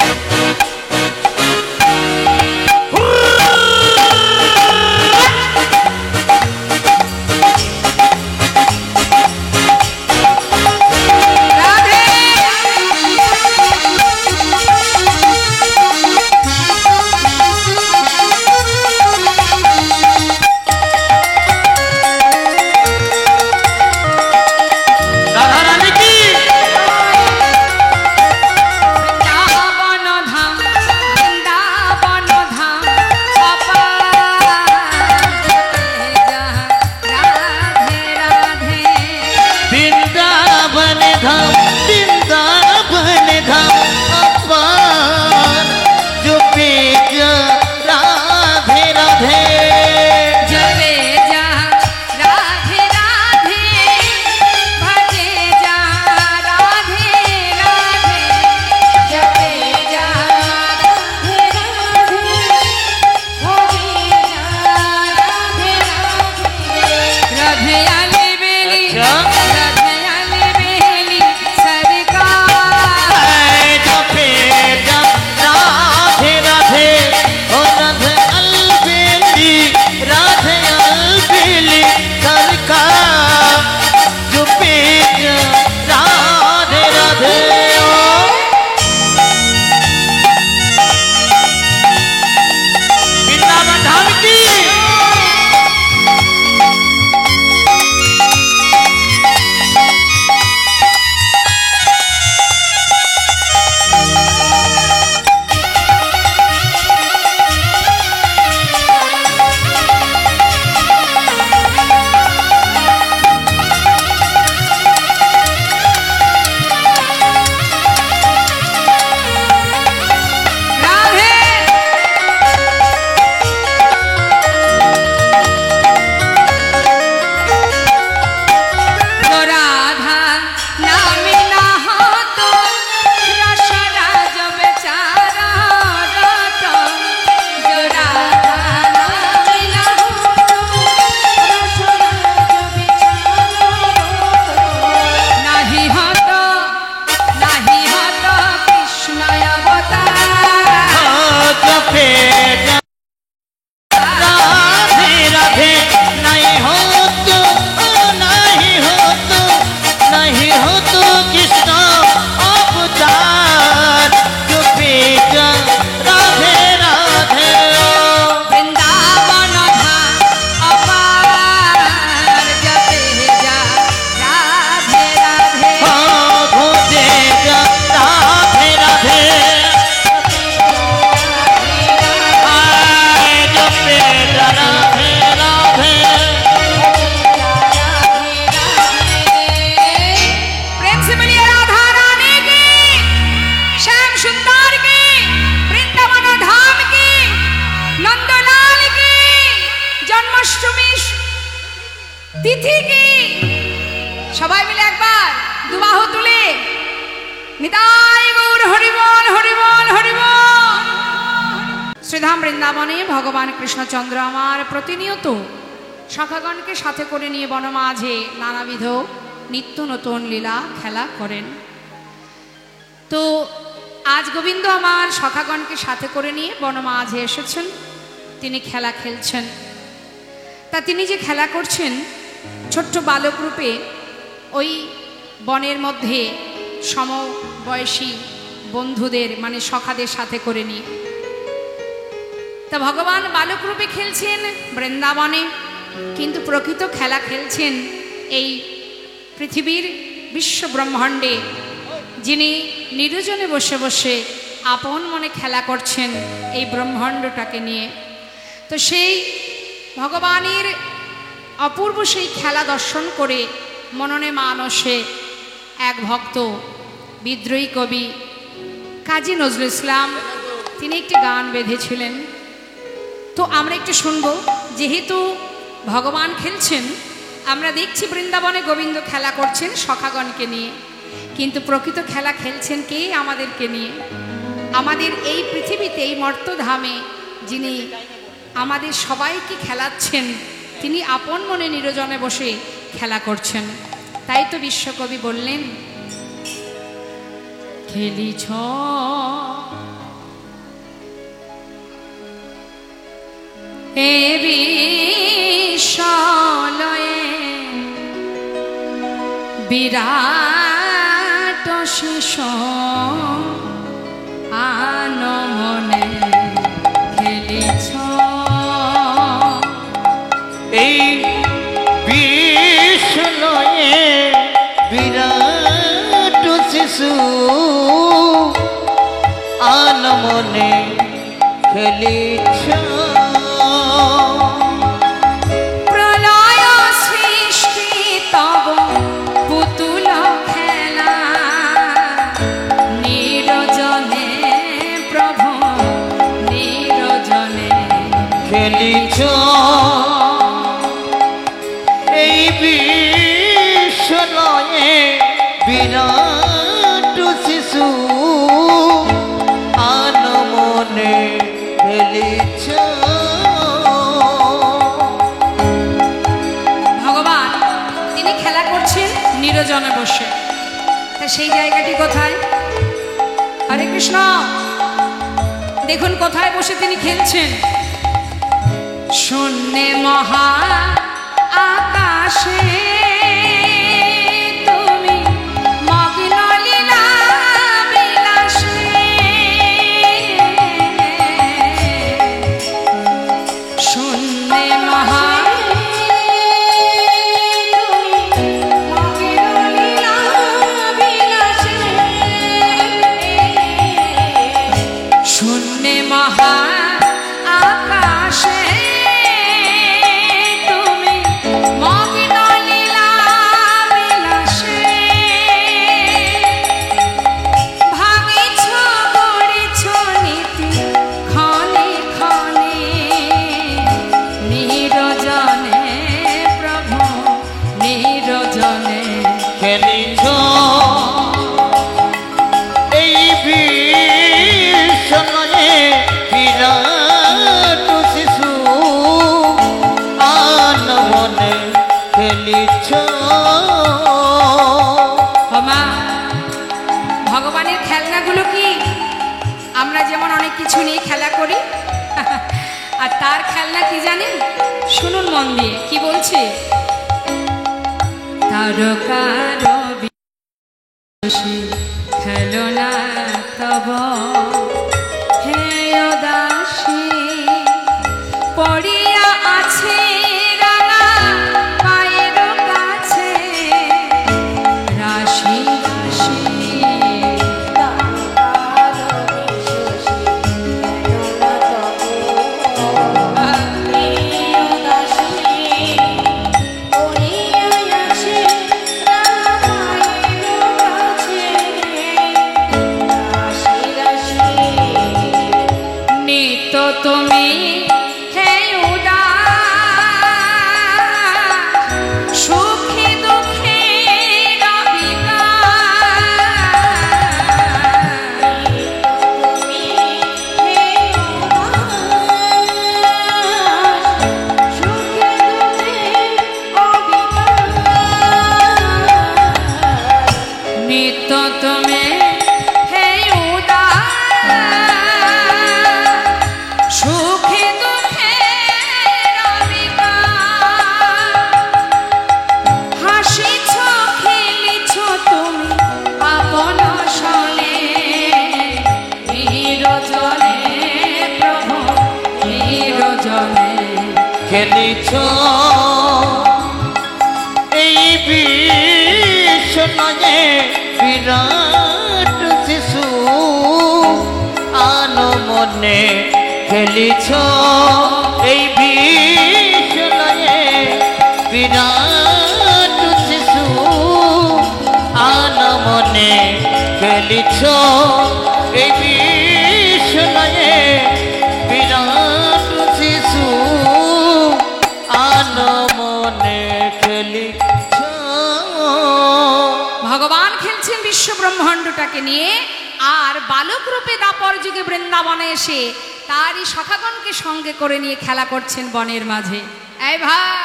তিথি কি? সবাই মিলে একবার দুবাহু তুলে নিতাই গৌর হরিবল হরিবল হরিবল। শ্রীধাম বৃন্দাবনে ভগবান কৃষ্ণচন্দ্র আমার প্রতিনিয়ত সখাগণকে সাথে করে নিয়ে বনমাঝে নানাবিধ নিত্য নতুন লীলা খেলা করেন। তো আজ গোবিন্দ আমার সখাগণকে সাথে করে নিয়ে বনমাঝে এসেছেন, তিনি খেলা খেলছেন। তা তিনি যে খেলা করছেন ছোট্ট বালক রূপে ওই বনের মধ্যে সমবয়সী বন্ধুদের মানে সখাদের সাথে করে নিয়ে। তা ভগবান বালক রূপে খেলছেন বৃন্দাবনে, কিন্তু প্রকৃত খেলা খেলছেন এই পৃথিবীর বিশ্ব ব্রহ্মাণ্ডে, যিনি নির্জনে বসে বসে আপন মনে খেলা করছেন এই ব্রহ্মাণ্ডটাকে নিয়ে। তো সেই ভগবানের অপূর্ব সেই খেলা দর্শন করে মননে মানসে এক ভক্ত বিদ্রোহী কবি কাজী নজরুল ইসলাম তিনি একটি গান বেঁধেছিলেন। তো আমরা একটু শুনব। যেহেতু ভগবান খেলছেন, আমরা দেখছি বৃন্দাবনে গোবিন্দ খেলা করছেন সখাগণকে নিয়ে, কিন্তু প্রকৃত খেলা খেলছেন কে? আমাদেরকে নিয়ে। আমাদের এই পৃথিবীতে এই মর্তধামে যিনি আমাদের সবাইকে খেলাচ্ছেন, তিনি আপন মনে নিরজনে বসে খেলা করছেন। তাই তো বিশ্বকবি বললেন, খেলিছ এ বিশ্বলয়ে বিরাট শেষ আনমনে খেলিছ এই বিশ্বলয়ে বিরাট শিশু আনমনে খেলিছ। প্রলয় সৃষ্টি তব পুতুল খেলা নিরজনে প্রভু নিরজনে খেলিছ এই বিশ্বলয়ে বিরাট শিশু আনমনে খেলিছ। ভগবান তিনি খেলা করছেন নিরজনে বসে। তা সেই জায়গাটি কোথায়? হরে কৃষ্ণ, দেখুন কোথায় বসে তিনি খেলছেন। শূন্যে মহা আকাশে তুমি মগ্ন লীলা বিলাসে। শূন্যে মহা শূন্যে মহা আকাশে তুমি মগ্ন লীলা বিলাসে। ভাঙিছ গড়িছ নীতি ক্ষণে ক্ষণে নিরজনে প্রভু নিরজনে খেলিছ এই বিশ্বলয়ে বিরাট শিশু আনমনে খেলিছ। মা, ভগবানের খেলনাগুলো কি? আমরা যেমন অনেক কিছু নিয়ে খেলা করি, আর তার খেলনা কি জানেন? শুনুন মন দিয়ে কি বলছে। তারকার বিশি খেলনা তব হে দাসী পড়িয়া আছে রাঙা পায়ের কাছে রাশি রাশি। রাশি খেলিছ এই বিশ্বনয়ে বিরাট শিশু আনমনে খেলিছ এই বিশ্বনয়ে বিরাট শিশু আনমনে খেলিছ এই বিশ্বনয়ে বিরাট শিশু আনমনে খেলিছ। ভগবান খেলছেন বিশ্ব ব্রহ্মাণ্ডটাকে নিয়ে, আর বালক রূপে দাপর যুগে বৃন্দাবনে এসে তারই সখাগণকে সঙ্গে করে নিয়ে খেলা করছেন বনের মাঝে। এই ভাই,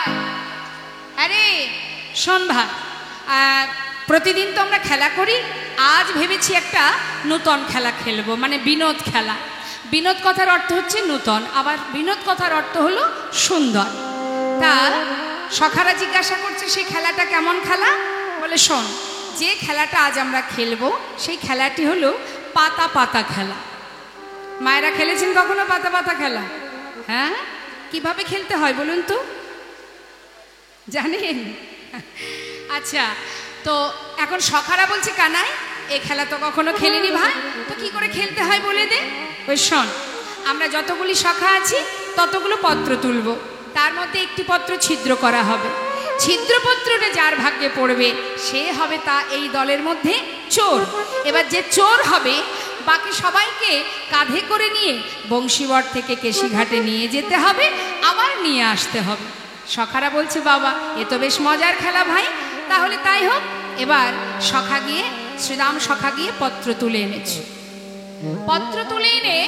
আরে শোন ভাই, প্রতিদিন তো আমরা খেলা করি, আজ ভেবেছি একটা নূতন খেলা খেলবো, মানে বিনোদ খেলা। বিনোদ কথার অর্থ হচ্ছে নূতন, আবার বিনোদ কথার অর্থ হলো সুন্দর। তা সখারা জিজ্ঞাসা করছে সেই খেলাটা কেমন খেলা? বলে শোন, যে খেলাটা আজ আমরা খেলবো সেই খেলাটি হলো পাতা পাতা খেলা। মায়েরা খেলেছেন কখনো পাতা পাতা খেলা? হ্যাঁ, কিভাবে খেলতে হয় বলুন তো, জানেন? আচ্ছা, তো এখন সখারা বলছে কানাই এই খেলা তো কখনো খেলিনি ভাই, তো কি করে খেলতে হয় বলে দে। ওই শোন, আমরা যতগুলি সখা আছি ততগুলো পত্র তুলব, তার মধ্যে একটি পত্র ছিদ্র করা হবে। ছিদ্রপত্রটা যার ভাগ্যে পড়বে সে হবে তা এই দলের মধ্যে চোর। এবার যে চোর হবে বাকি সবাইকে কাঁধে করে নিয়ে বংশীবর থেকে কেশিঘাটে নিয়ে যেতে হবে, আবার নিয়ে আসতে হবে। সখারা বলছে বাবা এ তো বেশ মজার খেলা ভাই, তাহলে তাই হোক। এবার সখা গিয়ে, শ্রীরাম সখা গিয়ে পত্র তুলে এনেছে। পত্র তুলে এনে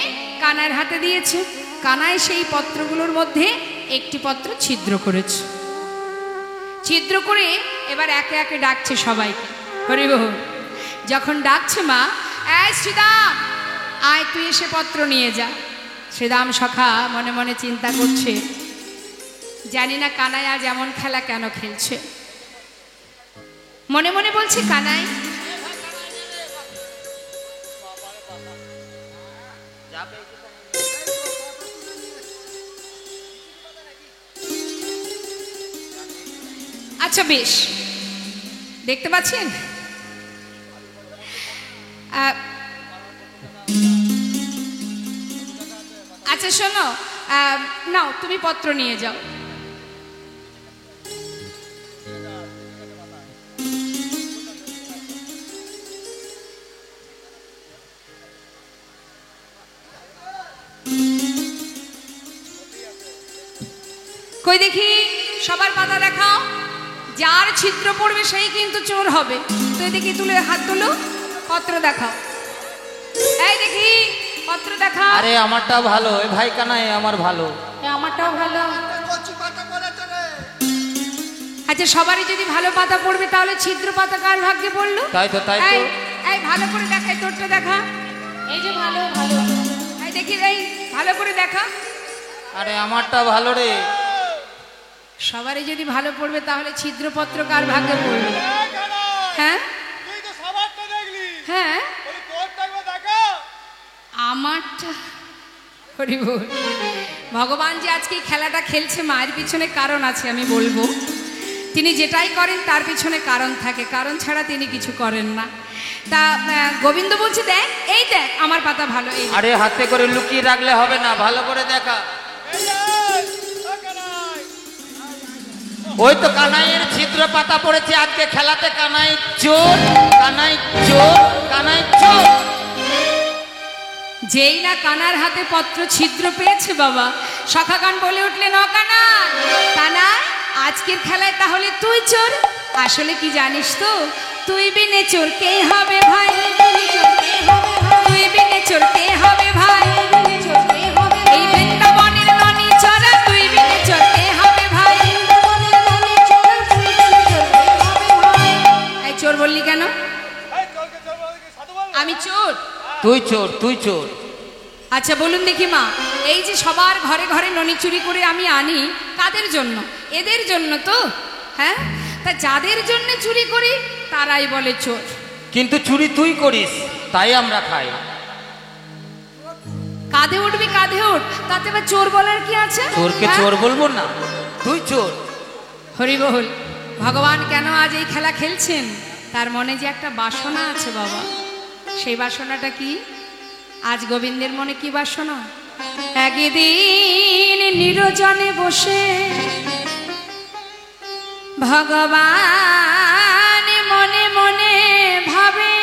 কানার হাতে দিয়েছে। কানায় সেই পত্রগুলোর মধ্যে একটি পত্র ছিদ্র করেছে। ছিদ্র করে এবার একে একে ডাকছে সবাইকে, হরি বল। যখন ডাকছে মা, এই শ্রীরাম আয় তুই এসে পত্র নিয়ে যা। শ্রীরাম সখা মনে মনে চিন্তা করছে, জানি না কানাই আজ এমন খেলা কেন খেলছে। মনে মনে বলছে কানাই, আচ্ছা বেশ, দেখতে পাচ্ছেন আচ্ছা শোনো, নাও তুমি পত্র নিয়ে যাও। কই দেখি সবার পাতা দেখাও, যার ছিদ্র পড়বে সেই কিন্তু চোর হবে। তো দেখি তুলে হাত তুলো, পত্র দেখাও। এই দেখি পত্র দেখাও। আরে আমারটা ভালো, এ ভাই কানাই আমার ভালো। আমারটাও ভালো। আচ্ছা সবারই যদি ভালো পাতা পড়বে তাহলে ছিদ্র পাতা কার ভাগ্যে পড়লো? তাই তো, তাই তো। এই ভালো করে দেখাই, তোরটা দেখা। এই যে ভালো ভালো, এই দেখি, এই ভালো করে দেখা। আরে আমারটা ভালো রে। সবারই যদি ভালো পড়বে তাহলে ছিদ্রপত্র কার ভাগ্যে পড়বে? হ্যাঁ হ্যাঁ, আমারটা। হরি বল। ভগবান যে আজকে এই খেলাটা খেলছে মায়ের পিছনে কারণ আছে, আমি বলবো। তিনি যেটাই করেন তার পিছনে কারণ থাকে, কারণ ছাড়া তিনি কিছু করেন না। তা গোবিন্দ বলছে দেখ, এই দেখ আমার পাতা ভালো। এই আরে হাতে করে লুকিয়ে রাখলে হবে না, ভালো করে দেখা। ওই তো কানাইয়ের ছিদ্র পাতা পড়েছে আজকে খেলাতে। কানাই চোর, কানাই চোর, কানাই চোর। যেই না কানার হাতে পত্র ছিদ্র পেয়েছে বাবা, সখাগণ বলে উঠলেন ও কানা, কানা আজকের খেলায় তাহলে তুই চোর। আসলে কি জানিস তো, তুই বিনে চোর কে হবে ভাই? তুই বিনে চোর কে হবে ভাই? এই বৃন্দাবনের ননি চোরা, তুই বিনে চোর কে হবে ভাই? এই চোর বললি কেন? আমি চোর? তুই চোর, তুই চোর। আচ্ছা বলুন দেখি মা, এই যে সবার ঘরে ঘরে ননি চুরি করে আমি আনি, কাদের জন্য? এদের জন্য তো। হ্যাঁ, তা যাদের জন্য চুরি করি তারাই বলে চোর। কিন্তু চুরি তুই করিস, তাই আমরা খাই। কাঁধে উঠবি, কাঁধে উঠ, তাতে আবার চোর বলার কি আছে? চোরকে হ্যাঁ? চোর বলবো না, তুই চোর। হরি বল। ভগবান কেন আজ এই খেলা খেলছেন? তার মনে যে একটা বাসনা আছে বাবা, সেই বাসনাটা কি? আজ গোবিন্দের মনে কি বাসনা? একদিন নিরজনে বসে ভগবান মনে মনে ভাবে,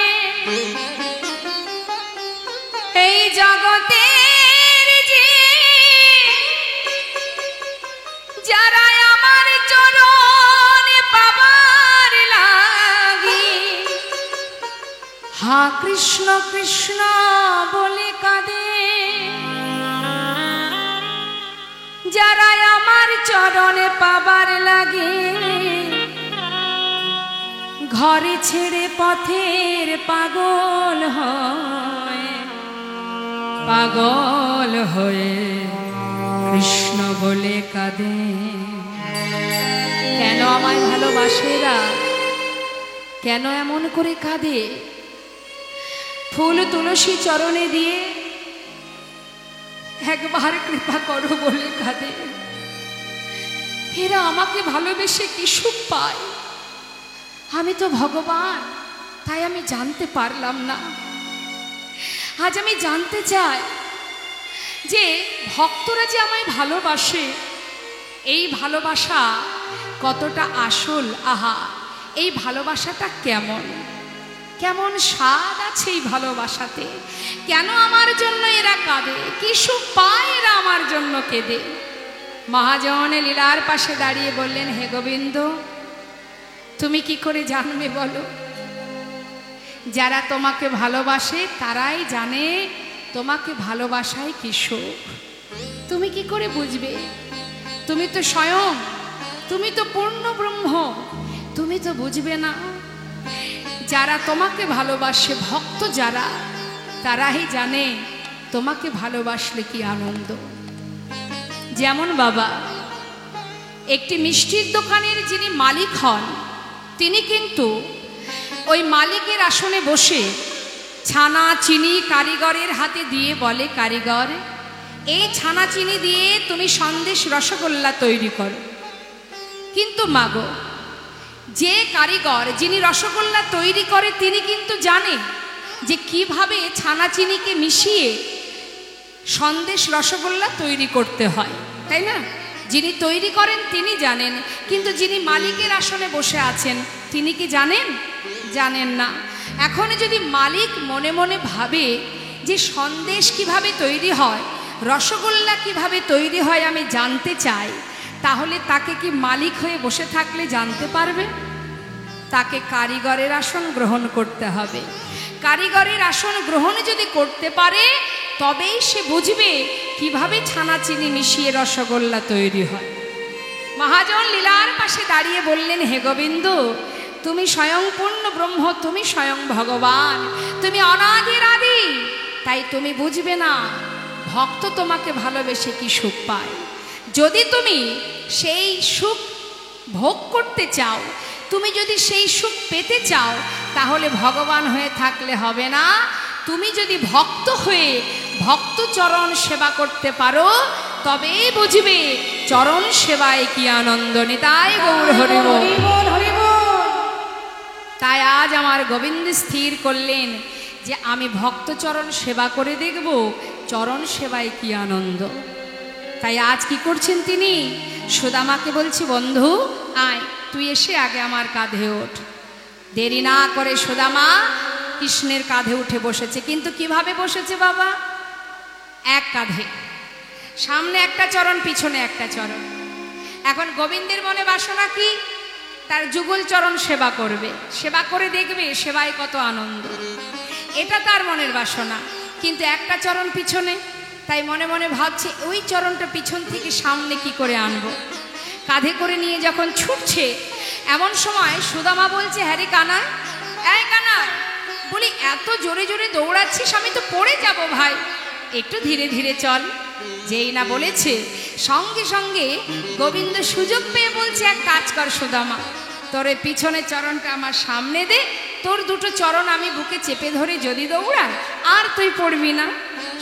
এই জগতের যে যারা আমার চরণ পাবার লাগি হা কৃষ্ণ কৃষ্ণ বলে কাঁদে, যারা আমার চরণে পাবার লাগে ঘরে ছেড়ে পথের পাগল হয়, পাগল হয়ে কৃষ্ণ বলে কাঁদে। কেন আমায় ভালোবাসেরা, কেন এমন করে কাঁদে? ফুল তুলসী চরণে দিয়ে একবার কৃপা করো বলে কাঁদে। এরা আমাকে ভালোবেসে কি সুখ পায়? আমি তো ভগবান, তাই আমি জানতে পারলাম না। আজ আমি জানতে চাই যে ভক্তরা যে আমায় ভালোবাসে, এই ভালোবাসা কতটা আসল? আহা, এই ভালোবাসাটা কেমন, কেমন স্বাদ আছে এই ভালোবাসাতে? কেন আমার জন্য এরা কাঁদে? কি সুখ পায় এরা আমার জন্য কেঁদে? মহাজন লীলার পাশে দাঁড়িয়ে বললেন, হে গোবিন্দ, তুমি কি করে জানবে বলো? যারা তোমাকে ভালোবাসে তারাই জানে তোমাকে ভালোবাসায় কি সুখ। তুমি কি করে বুঝবে? তুমি তো স্বয়ং, তুমি তো পূর্ণ ব্রহ্ম, তুমি তো বুঝবে না। যারা তোমাকে ভালোবাসে, ভক্ত যারা, তারাই জানে তোমাকে ভালোবাসলে কি আনন্দ। যেমন বাবা, একটি মিষ্টির দোকানের যিনি মালিক হন, তিনি কিন্তু ওই মালিকের আসনে বসে ছানা চিনি কারিগরের হাতে দিয়ে বলে, কারিগর, এই ছানা চিনি দিয়ে তুমি সন্দেশ রসগোল্লা তৈরি করো। কিন্তু মাগো, যে কারিগর যিনি রসগোল্লা তৈরি করে তিনি কিন্তু জানে যে কিভাবে ছানা চিনিকে মিশিয়ে সন্দেশ রসগোল্লা তৈরি করতে হয়, তাই না? যিনি তৈরি করেন তিনি জানেন, কিন্তু যিনি মালিকের আসনে বসে আছেন তিনি কি জানেন? জানেন না। এখন যদি মালিক মনে মনে ভাবে যে সন্দেশ কিভাবে তৈরি হয়, রসগোল্লা কিভাবে তৈরি হয় আমি জানতে চাই, তাহলে তাকে কি মালিক হয়ে বসে থাকলে জানতে পারবে? তাকে কারিগরের আসন গ্রহণ করতে হবে। কারিগরের আসন গ্রহণ যদি করতে পারে তবেই সে বুঝবে কিভাবে ছানা চিনি মিশিয়ে রসগোল্লা তৈরি হয়। মহাজন লীলার পাশে দাঁড়িয়ে বললেন, হে গোবিন্দ, তুমি স্বয়ং পূর্ণ ব্রহ্ম, তুমি স্বয়ং ভগবান, তুমি অনাদির আদি, তাই তুমি বুঝবে না ভক্ত তোমাকে ভালোবেসে কি সুখ পায়। যদি তুমি সেই সুখ ভোগ করতে চাও, তুমি যদি সেই সুখ পেতে চাও, তাহলে ভগবান হয়ে থাকলে হবে না। তুমি যদি ভক্ত হয়ে ভক্ত চরণ সেবা করতে পারো তবেই বুঝবে চরণ সেবায় কি আনন্দ। নিতাই গৌর হরি বল। তাই আজ আমার গোবিন্দ স্থির করলেন যে আমি ভক্ত চরণ সেবা করে দেখব চরণ সেবায় কি আনন্দ। তাই আজ কি করছেন তিনি? সুদামাকে বলছি, বন্ধু আয়, তুই এসে আগে আমার কাঁধে ওঠ। দেরি না করে সুদামা কৃষ্ণের কাঁধে উঠে বসেছে। কিন্তু কিভাবে বসেছে বাবা? এক কাঁধে, সামনে একটা চরণ, পিছনে একটা চরণ। এখন গোবিন্দের মনে বাসনা কি? তার যুগল চরণ সেবা করবে, সেবা করে দেখবে সেবায় কত আনন্দ, এটা তার মনের বাসনা। কিন্তু একটা চরণ পিছনে, তাই মনে মনে ভাবছে ওই চরণটা পিছন থেকে সামনে কি করে আনবো। কাঁধে করে নিয়ে যখন ছুটছে, এমন সময় সুদামা বলছে, হ্যাঁ রে কানাই, এই কানাই, বলি এত জোরে জোরে দৌড়াচ্ছিস, আমি তো পড়ে যাব ভাই, একটু ধীরে ধীরে চল। যেই না বলেছে, সঙ্গে সঙ্গে গোবিন্দ সুযোগ পেয়ে বলছে, এক কাজ কর সুদামা, তোর এই পিছনের চরণটা আমার সামনে দে, তোর দুটো চরণ আমি বুকে চেপে ধরে যদি দৌড়াই আর তুই পড়বি না।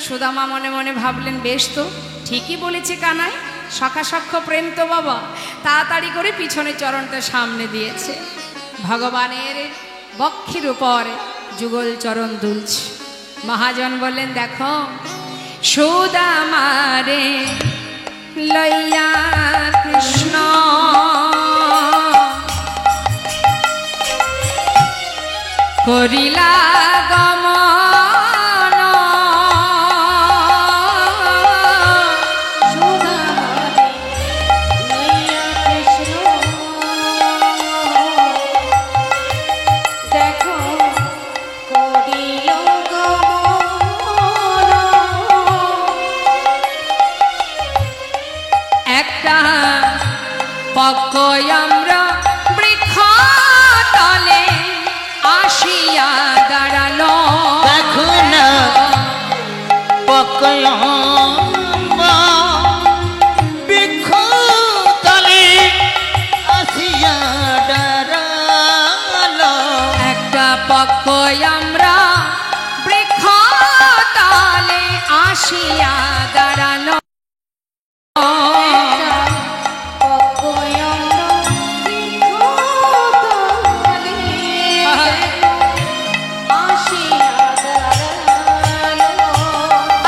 সুদামা মনে মনে ভাবলেন, বেশ তো, ঠিকই বলেছে কানাই, সখাসখ্য প্রেম তো বাবা। তাড়াতাড়ি করে পিছনে চরণটা সামনে দিয়েছে, ভগবানের বক্ষের উপর যুগল চরণ দুলছে। মহাজন বললেন, দেখো সুদামারে লইয়া কৃষ্ণ করিলা গমন, সুদামারে লইয়া কৃষ্ণ দেখো করিল গমন। একটা পক্ষ আমরা বৃক্ষ তলে আসিয়া দাঁড়ালো। দেখো না পকয়ম্ব বৃক্ষ তলে আসিয়া দাঁড়ালো। একটা পক্ষ আমরা বৃক্ষ তলে আসিয়া দাঁড়ালো।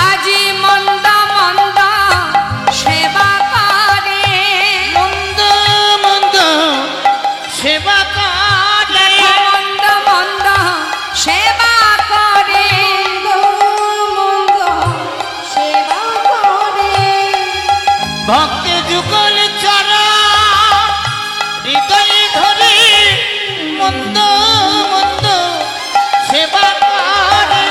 আজি মন্দ মন্দ সেবা করে, মন্দ মন্দ সেবা করে, মন্দ মন্দ সেবা করে, ভক্তি যুগল চরা হৃদয় ধরে মন্দ মন্দ সেবা করে।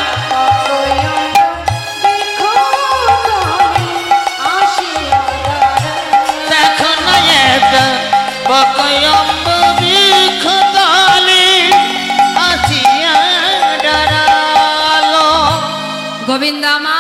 দেখো না একটা পকয়ম্ব বৃক্ষ তলে আসিয়া দাঁড়ালো। গোবিন্দ আমার